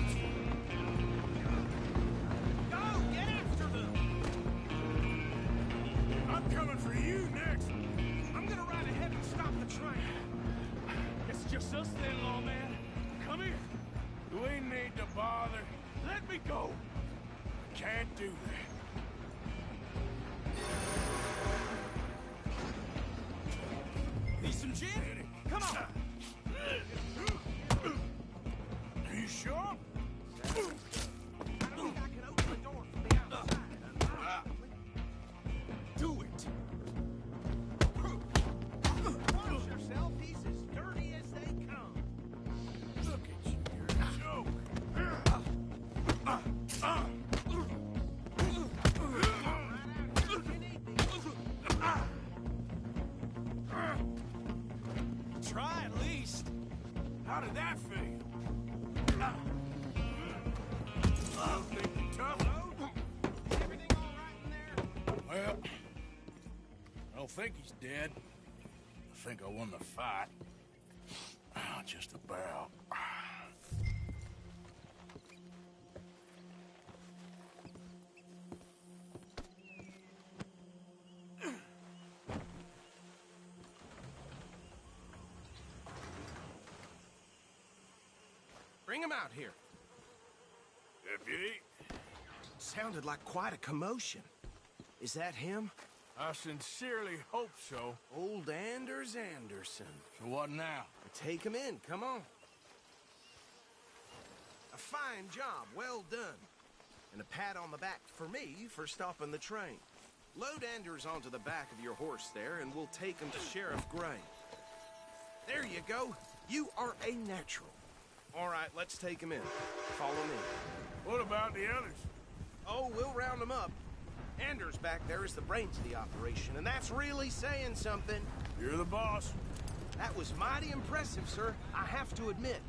Speaker 17: Go, get after them.
Speaker 1: I'm coming for you next.
Speaker 17: I'm gonna ride ahead and stop the train.
Speaker 16: It's just us then, lawman. Come here.
Speaker 1: We need to bother.
Speaker 16: Let me go.
Speaker 1: Can't do that.
Speaker 17: Need some gin? Come on.
Speaker 1: Are you sure?
Speaker 17: I don't think I can open the door from the outside. Do it. Watch yourself. He's as dirty as they come.
Speaker 1: Look at you. You're a joke.
Speaker 17: Try at least.
Speaker 1: How did that feel? I think you're tough.
Speaker 17: Everything all right in there?
Speaker 1: Well, I don't think he's dead. I think I won the fight. Just about.
Speaker 17: Bring him out here.
Speaker 1: Deputy,
Speaker 17: Sounded like quite a commotion. Is that him?
Speaker 1: I sincerely hope so.
Speaker 17: Old Anders Anderson.
Speaker 1: So what now?
Speaker 17: Take him in, come on. A fine job, well done. And a pat on the back for me for stopping the train. Load Anders onto the back of your horse there, and we'll take him to Sheriff Gray. There you go. You are a natural. All right, let's take him in. Follow me.
Speaker 1: What about the others?
Speaker 17: Oh, we'll round them up. Anders back there is the brains of the operation, and that's really saying something.
Speaker 1: You're the boss.
Speaker 17: That was mighty impressive, sir. I have to admit.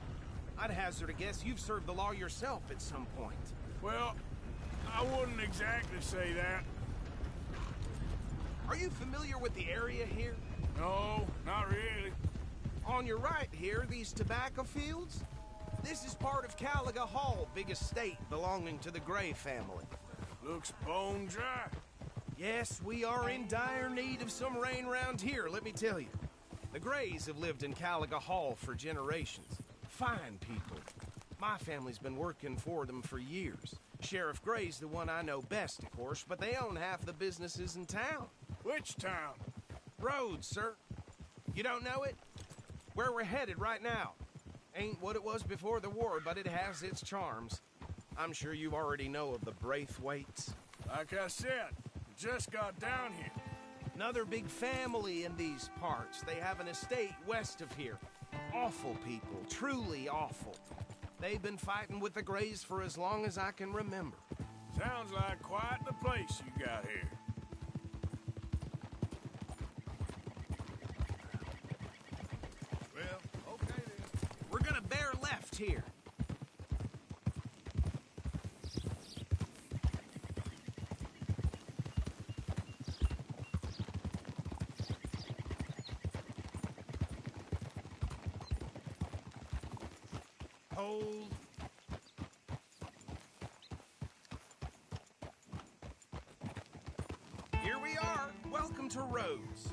Speaker 17: I'd hazard a guess you've served the law yourself at some point.
Speaker 1: Well, I wouldn't exactly say that.
Speaker 17: Are you familiar with the area here?
Speaker 1: No, not really.
Speaker 17: On your right here, these tobacco fields? This is part of Caliga Hall, big estate belonging to the Gray family.
Speaker 1: Looks bone dry.
Speaker 17: Yes, we are in dire need of some rain round here, let me tell you. The Grays have lived in Caliga Hall for generations. Fine people. My family's been working for them for years. Sheriff Gray's the one I know best, of course, but they own half the businesses in town.
Speaker 1: Which town?
Speaker 17: Rhodes, sir. You don't know it? Where we're headed right now. Ain't what it was before the war, but it has its charms. I'm sure you already know of the Braithwaites.
Speaker 1: Like I said, just got down here.
Speaker 17: Another big family in these parts. They have an estate west of here. Awful people, truly awful. They've been fighting with the Grays for as long as I can remember.
Speaker 1: Sounds like quite the place you got here.
Speaker 17: left here. Hold. Here we are. Welcome to Rhodes.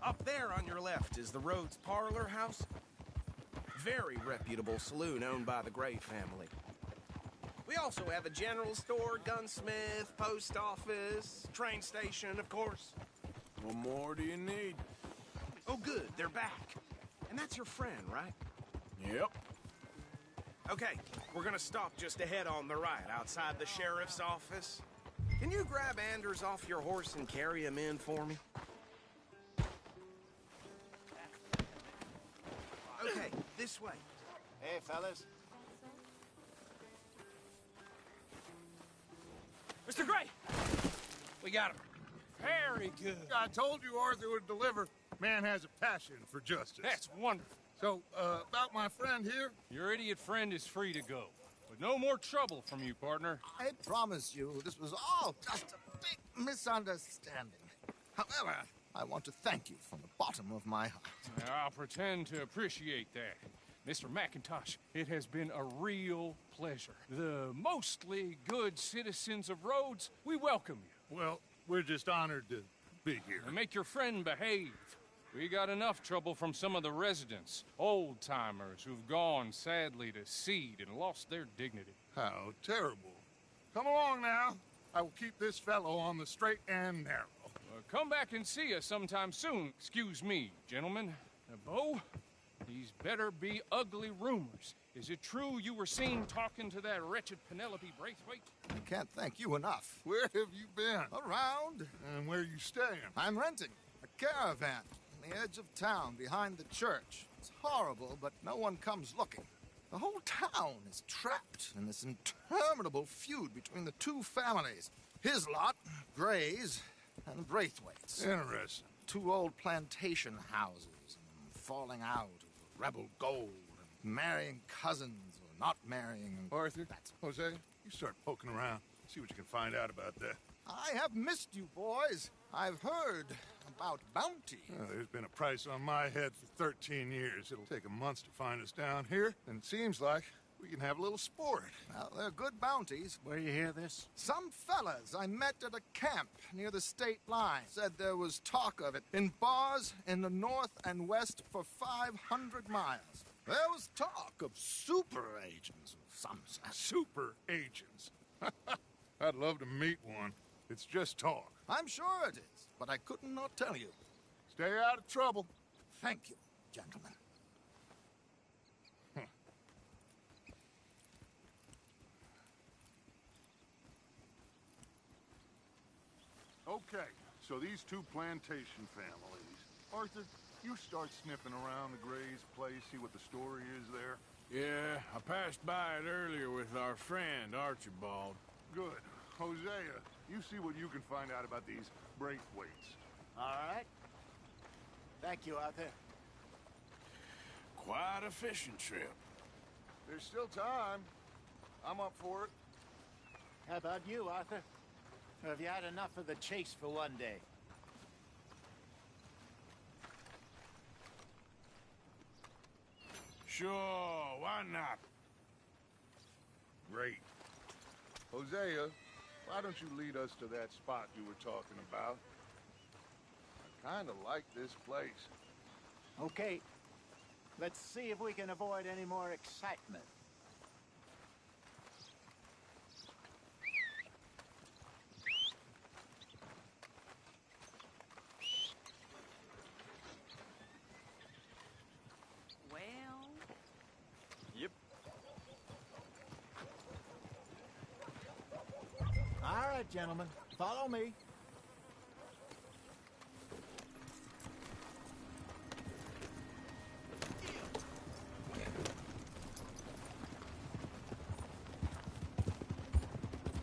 Speaker 17: Up there on your left is the Rhodes Parlor House. Very reputable saloon owned by the Gray family. We also have a general store, gunsmith, post office, train station, of course.
Speaker 1: What more do you need?
Speaker 17: Oh, good. They're back. And that's your friend, right?
Speaker 1: Yep.
Speaker 17: Okay, we're gonna stop just ahead on the right, outside the sheriff's office. Can you grab Anders off your horse and carry him in for me? Okay, this way.
Speaker 8: Hey, fellas.
Speaker 16: Mr. Gray! We got him. Very good.
Speaker 6: I told you Arthur would deliver. Man has a passion for justice.
Speaker 16: That's wonderful.
Speaker 6: So, about my friend here?
Speaker 16: Your idiot friend is free to go. But no more trouble from you, partner.
Speaker 15: I promise you, this was all just a big misunderstanding. However, I want to thank you from the bottom of my heart.
Speaker 16: I'll pretend to appreciate that. Mr. McIntosh, it has been a real pleasure. The mostly good citizens of Rhodes, we welcome you.
Speaker 6: Well, we're just honored to be here.
Speaker 16: And make your friend behave. We got enough trouble from some of the residents, old-timers who've gone, sadly, to seed and lost their dignity.
Speaker 6: How terrible. Come along now. I will keep this fellow on the straight and narrow.
Speaker 16: Come back and see us sometime soon. Excuse me, gentlemen. Bo, these better be ugly rumors. Is it true you were seen talking to that wretched Penelope Braithwaite?
Speaker 15: I can't thank you enough.
Speaker 6: Where have you been?
Speaker 15: Around.
Speaker 6: And where are you staying?
Speaker 15: I'm renting a caravan on the edge of town behind the church. It's horrible, but no one comes looking. The whole town is trapped in this interminable feud between the two families. His lot, Gray's, and Braithwaite's.
Speaker 6: Interesting.
Speaker 15: Two old plantation houses, and falling out over rebel gold, and marrying cousins or not marrying. And
Speaker 6: Arthur, Jose, you start poking around. See what you can find out about that.
Speaker 15: I have missed you, boys. I've heard about bounty.
Speaker 6: There's been a price on my head for 13 years. It'll take a month to find us down here, and it seems like we can have a little sport.
Speaker 15: Well, they're good bounties.
Speaker 8: Where you hear this?
Speaker 15: Some fellas I met at a camp near the state line said there was talk of it in bars in the north and west for 500 miles. There was talk of super agents of some sort.
Speaker 6: Super agents? I'd love to meet one. It's just talk.
Speaker 15: I'm sure it is, but I could not tell you.
Speaker 6: Stay out of trouble.
Speaker 15: Thank you, gentlemen.
Speaker 6: Okay, so these two plantation families. Arthur, you start sniffing around the Gray's place, see what the story is there.
Speaker 1: Yeah, I passed by it earlier with our friend, Archibald.
Speaker 6: Good. Hosea, you see what you can find out about these Braithwaites.
Speaker 8: All right. Thank you, Arthur.
Speaker 1: Quite a fishing trip.
Speaker 6: There's still time. I'm up for it.
Speaker 8: How about you, Arthur? Or have you had enough of the chase for one day?
Speaker 1: Sure, why not?
Speaker 6: Great. Hosea, why don't you lead us to that spot you were talking about? I kind of like this place.
Speaker 8: Okay. Let's see if we can avoid any more excitement.
Speaker 3: Yep.
Speaker 8: All right, gentlemen. Follow me.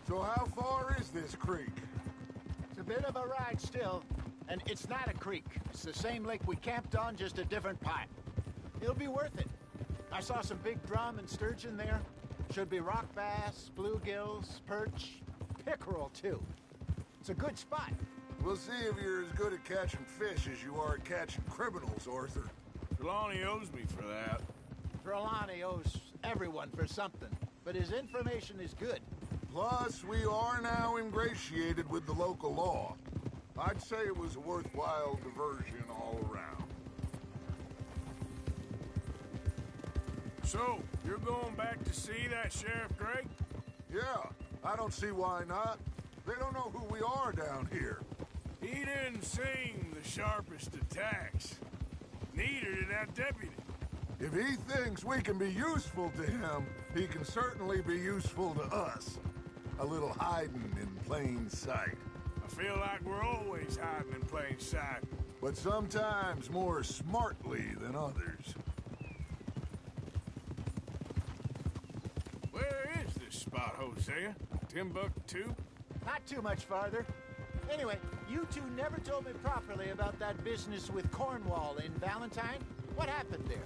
Speaker 6: So how far is this creek?
Speaker 8: It's a bit of a ride still, and it's not a creek. It's the same lake we camped on, just a different part. It'll be worth it.
Speaker 2: I saw some big drum and sturgeon there. Should be rock bass, bluegills, perch, pickerel, too. It's a good spot.
Speaker 6: We'll see if you're as good at catching fish as you are at catching criminals, Arthur.
Speaker 1: Trelawney owes me for that.
Speaker 2: Trelawney owes everyone for something, but his information is good.
Speaker 6: Plus, we are now ingratiated with the local law. I'd say it was a worthwhile diversion all around.
Speaker 1: So, you're going back to see that Sheriff Gray?
Speaker 6: Yeah, I don't see why not. They don't know who we are down here.
Speaker 1: He didn't seem the sharpest attacks. Neither did that deputy.
Speaker 6: If he thinks we can be useful to him, he can certainly be useful to us. A little hiding in plain sight.
Speaker 1: I feel like we're always hiding in plain sight.
Speaker 6: But sometimes more smartly than others.
Speaker 1: Where is this spot, Hosea? Timbuktu?
Speaker 2: Not too much farther. Anyway, you two never told me properly about that business with Cornwall in Valentine. What happened there?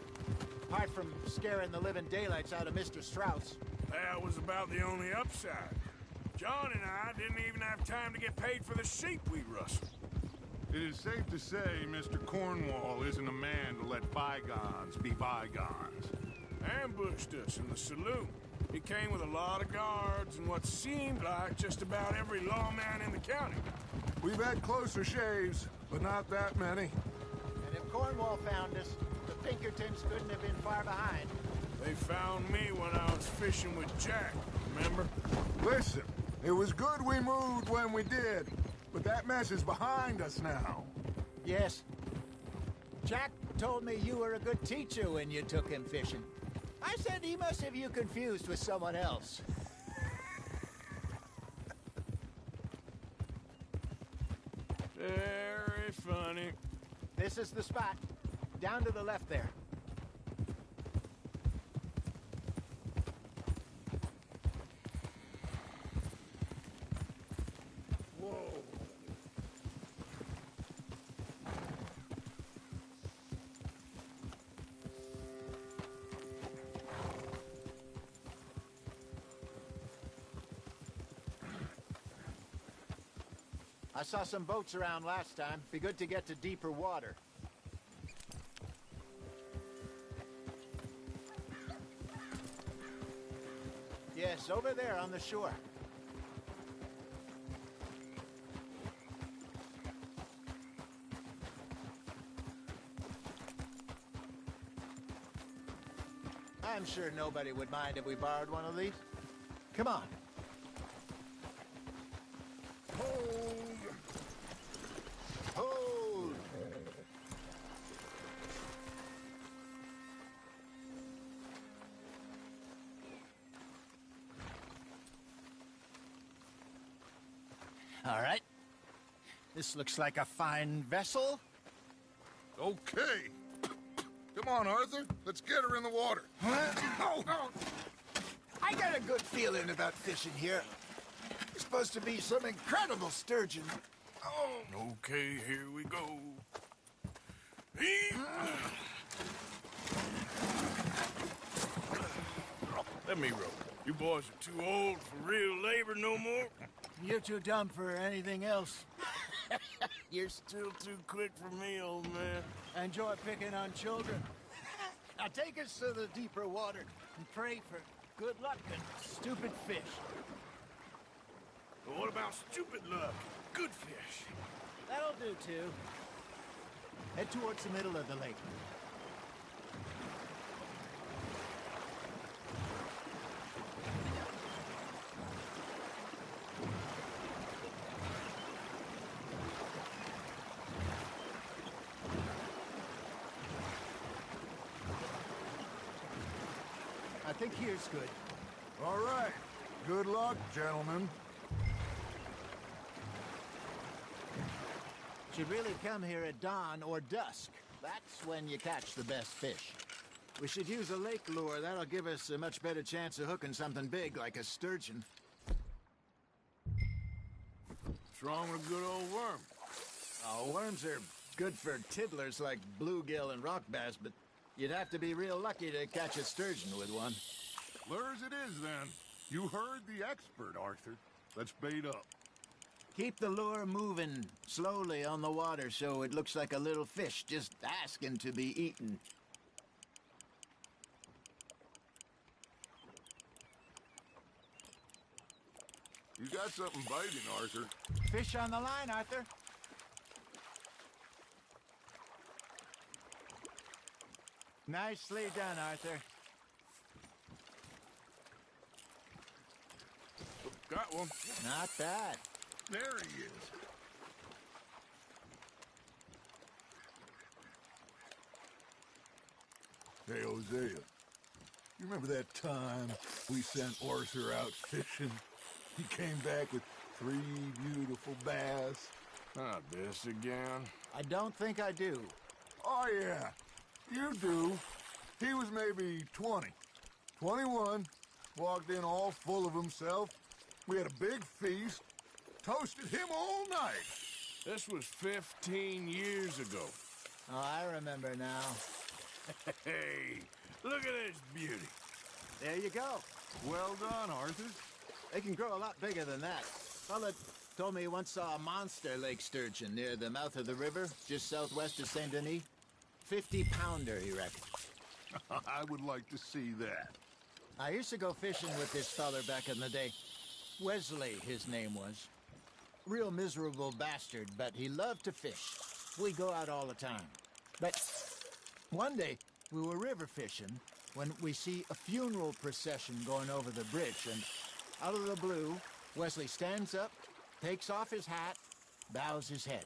Speaker 2: Apart from scaring the living daylights out of Mr. Strauss.
Speaker 1: That was about the only upside. John and I didn't even have time to get paid for the sheep we rustled.
Speaker 6: It is safe to say Mr. Cornwall isn't a man to let bygones be bygones.
Speaker 1: Ambushed us in the saloon. He came with a lot of guards and what seemed like just about every lawman in the county.
Speaker 6: We've had closer shaves, but not that many.
Speaker 2: And if Cornwall found us, the Pinkertons couldn't have been far behind.
Speaker 1: They found me when I was fishing with Jack, remember?
Speaker 6: Listen, it was good we moved when we did, but that mess is behind us now.
Speaker 2: Yes. Jack told me you were a good teacher when you took him fishing. I said he must have you confused with someone else.
Speaker 1: Very funny.
Speaker 2: This is the spot. Down to the left there.
Speaker 6: Whoa.
Speaker 2: I saw some boats around last time. Be good to get to deeper water. Yes, over there on the shore. I'm sure nobody would mind if we borrowed one of these. Come on. Hold! Hold! All right. This looks like a fine vessel.
Speaker 6: Okay. Come on, Arthur. Let's get her in the water.
Speaker 2: Oh. I got a good feeling about fishing here. It's supposed to be some incredible sturgeon. Oh.
Speaker 1: Okay, here we go. Let me row. You boys are too old for real labor no more.
Speaker 2: You're too dumb for anything else.
Speaker 1: You're still too quick for me, old man.
Speaker 2: Enjoy picking on children. Now take us to the deeper water and pray for good luck and stupid fish.
Speaker 1: But what about stupid luck? Good fish.
Speaker 2: That'll do, too. Head towards the middle of the lake. I think here's good.
Speaker 6: All right. Good luck, gentlemen.
Speaker 2: Should really come here at dawn or dusk. That's when you catch the best fish. We should use a lake lure. That'll give us a much better chance of hooking something big like a sturgeon.
Speaker 1: What's wrong with a good old worm?
Speaker 2: Oh, worms are good for tiddlers like bluegill and rock bass, but
Speaker 8: You'd have to be real lucky to catch a sturgeon with one.
Speaker 6: Lures it is, then. You heard the expert, Arthur. Let's bait up.
Speaker 8: Keep the lure moving slowly on the water so it looks like a little fish just asking to be eaten.
Speaker 6: You got something biting, Arthur.
Speaker 8: Fish on the line, Arthur. Nicely done, Arthur.
Speaker 6: Got one.
Speaker 8: Not bad.
Speaker 6: There he is. Hey, Hosea. You remember that time we sent Arthur out fishing? He came back with 3 beautiful bass.
Speaker 1: Not this again.
Speaker 8: I don't think I do.
Speaker 6: Oh, yeah. You do. He was maybe 20. 21. Walked in all full of himself. We had a big feast. Toasted him all night.
Speaker 1: This was 15 years ago.
Speaker 8: Oh, I remember now.
Speaker 1: Hey, look at this beauty.
Speaker 8: There you go.
Speaker 6: Well done, Arthur.
Speaker 8: They can grow a lot bigger than that. Fella told me he once saw a monster lake sturgeon near the mouth of the river, just southwest of Saint Denis. 50-pounder, he reckoned.
Speaker 6: I would like to see that.
Speaker 8: I used to go fishing with this feller back in the day. Wesley, his name was. Real miserable bastard, but he loved to fish. We go out all the time. But one day, we were river fishing when we see a funeral procession going over the bridge, and out of the blue, Wesley stands up, takes off his hat, bows his head.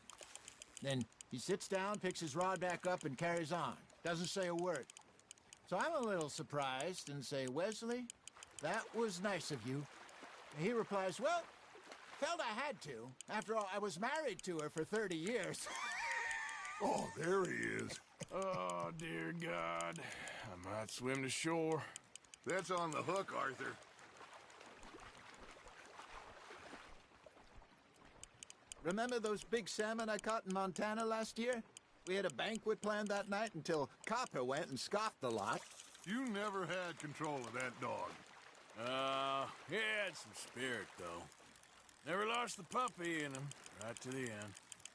Speaker 8: Then he sits down, picks his rod back up, and carries on. Doesn't say a word. So I'm a little surprised and say, Wesley, that was nice of you. And he replies, well, felt I had to. After all, I was married to her for 30 years.
Speaker 6: Oh, there he is.
Speaker 1: Oh, dear God. I might swim to shore.
Speaker 6: That's on the hook, Arthur.
Speaker 8: Remember those big salmon I caught in Montana last year? We had a banquet planned that night until Copper went and scoffed the lot.
Speaker 6: You never had control of that dog.
Speaker 1: He had some spirit, though. Never lost the puppy in him, right to the end.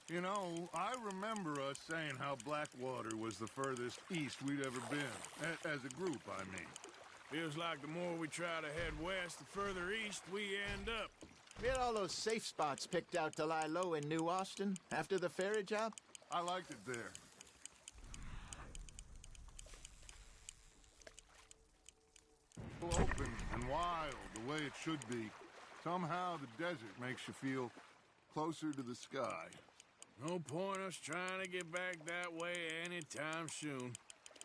Speaker 6: You know, I remember us saying how Blackwater was the furthest east we'd ever been. As a group, I mean.
Speaker 1: Feels like the more we try to head west, the further east we end up.
Speaker 8: We had all those safe spots picked out to lie low in New Austin after the ferry job.
Speaker 6: I liked it there. Open and wild, the way it should be. Somehow the desert makes you feel closer to the sky.
Speaker 1: No point us trying to get back that way anytime soon.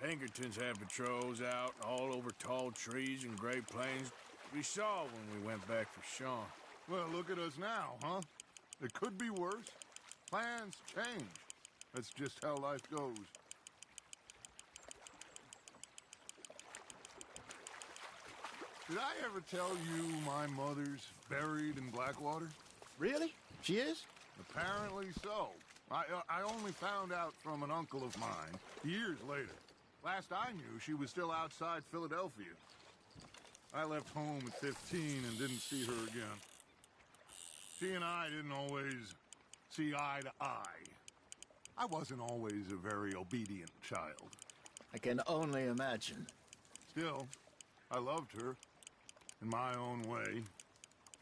Speaker 1: Pinkertons had patrols out all over tall trees and Great Plains. We saw when we went back for Sean.
Speaker 6: Well, look at us now, huh? It could be worse. Plans change. That's just how life goes. Did I ever tell you my mother's buried in Blackwater?
Speaker 8: Really? She is?
Speaker 6: Apparently so. I only found out from an uncle of mine years later. Last I knew, she was still outside Philadelphia. I left home at 15 and didn't see her again. She and I didn't always see eye to eye. I wasn't always a very obedient child.
Speaker 8: I can only imagine.
Speaker 6: Still, I loved her in my own way,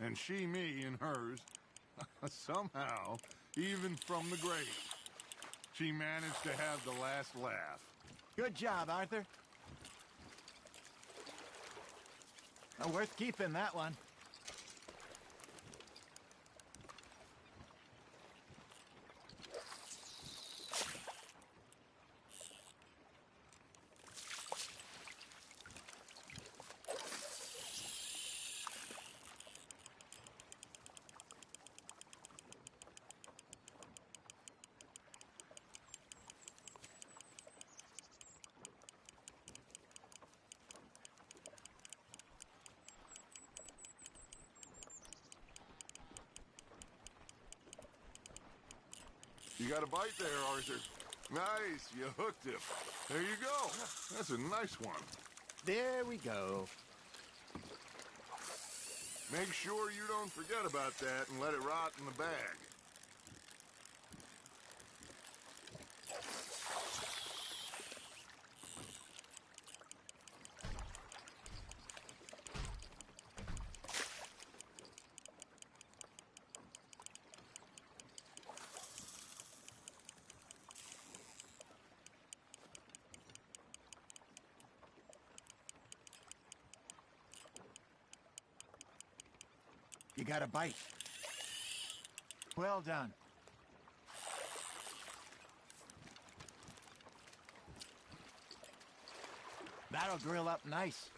Speaker 6: and she me in hers. Somehow, even from the grave, she managed to have the last laugh.
Speaker 8: Good job, Arthur. Worth keeping, that one.
Speaker 6: You got a bite there, Arthur. Nice, you hooked him. There you go. That's a nice one.
Speaker 8: There we go.
Speaker 6: Make sure you don't forget about that and let it rot in the bag.
Speaker 8: You got a bite. Well done. That'll grill up nice.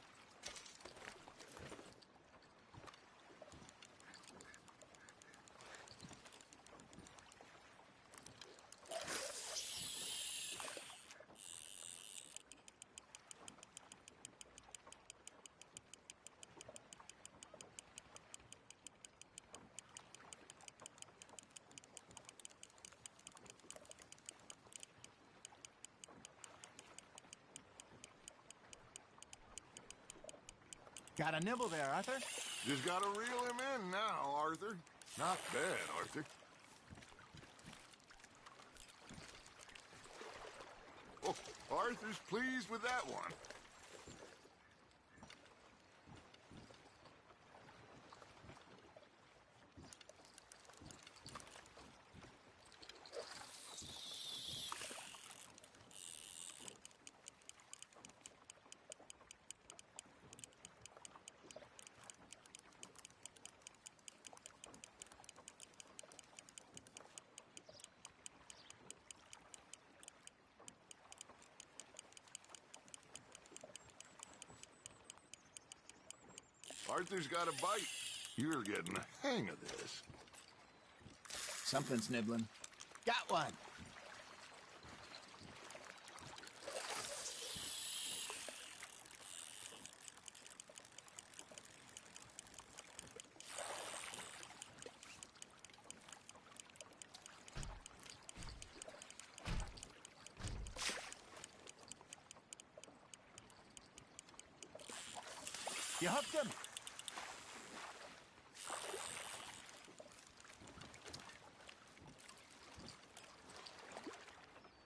Speaker 8: Got a nibble there, Arthur?
Speaker 6: Just gotta reel him in now, Arthur. Not bad, Arthur. Oh, Arthur's pleased with that one. Arthur's got a bite. You're getting the hang of this.
Speaker 8: Something's nibbling. Got one. You hooked him.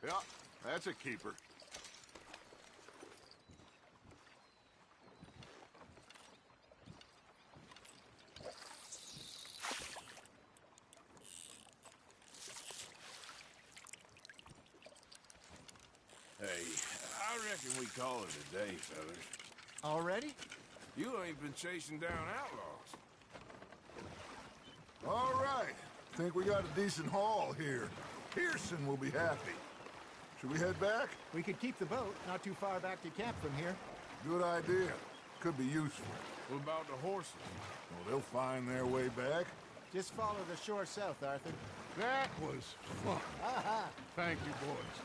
Speaker 6: Yeah, that's a keeper.
Speaker 1: Hey, I reckon we call it a day, fellas.
Speaker 8: Already?
Speaker 1: You ain't been chasing down outlaws.
Speaker 6: All right. Think we got a decent haul here. Pearson will be happy. Should we head back?
Speaker 8: We could keep the boat not too far back to camp from here.
Speaker 6: Good idea. Could be useful.
Speaker 1: What about the horses?
Speaker 6: Well, they'll find their way back.
Speaker 8: Just follow the shore south, Arthur.
Speaker 6: That was fun. Thank you, boys.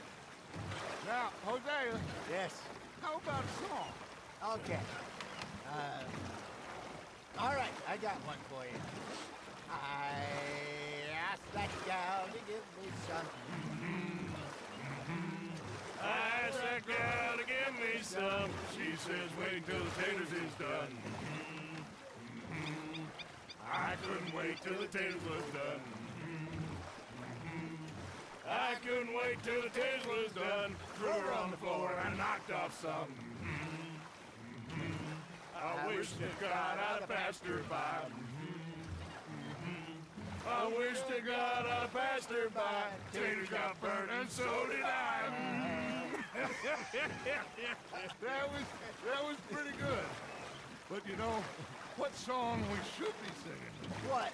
Speaker 6: Now, Hosea.
Speaker 8: Yes.
Speaker 6: How about a song?
Speaker 8: Okay. All right, I got one for you. I asked that gal to give me some.
Speaker 16: I asked that gal to give me some. She says, wait till the taters is done. I couldn't wait till the taters was done. I couldn't wait till the taters was done. Threw her on the floor and knocked off some. I wish to God I'd have passed her by. I wish to God I'd have passed her by. Taters got burnt and so did I.
Speaker 6: That was pretty good. But you know, what song we should be singing?
Speaker 8: What?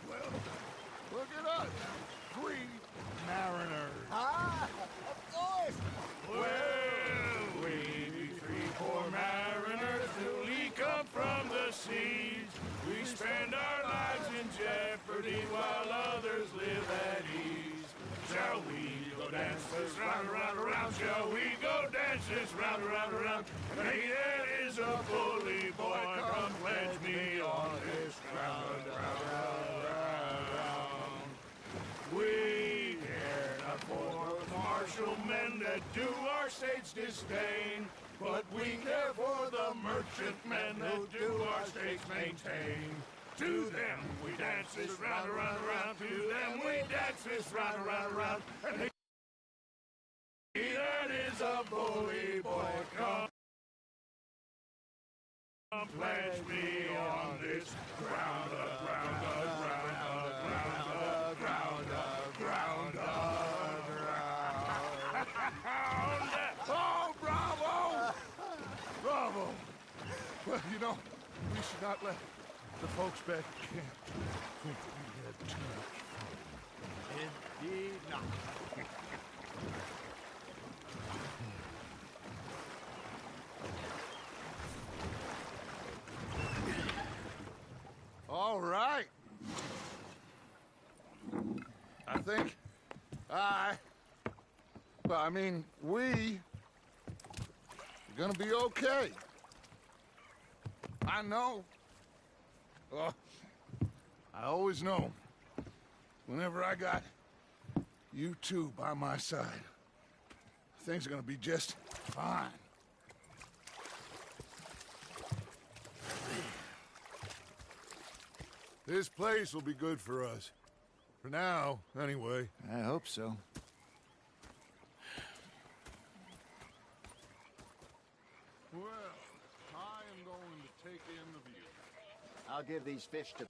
Speaker 6: Well, look at us. 3 mariners.
Speaker 8: Ah, of course.
Speaker 16: Well, we be 3 poor mariners newly come from the seas. We spend our lives in jeopardy while others live at ease. Shall we go dance this round, around, around? Shall we go dance this round, around, around? Hey, that is a bully boy. Come pledge me on this round, round, round, round, round. We care not for Marshal
Speaker 1: that do our state's disdain, but we care for the merchantmen that do our state's maintain. To them we dance this round, around, around. To them we dance this round, around, around. And he that is a bully boy, come pledge me on this ground, ground, ground, ground, ground, ground, ground. Oh, bravo! Bravo! Well, you know, we should not let the folks back at camp think we had too much fun.
Speaker 8: Indeed not.
Speaker 6: All right. I think we are gonna be okay. I know. I always know. Whenever I got you two by my side, things are gonna be just fine. This place will be good for us. For now, anyway.
Speaker 15: I hope so.
Speaker 6: Well, I am going to take in the view.
Speaker 8: I'll give these fish to...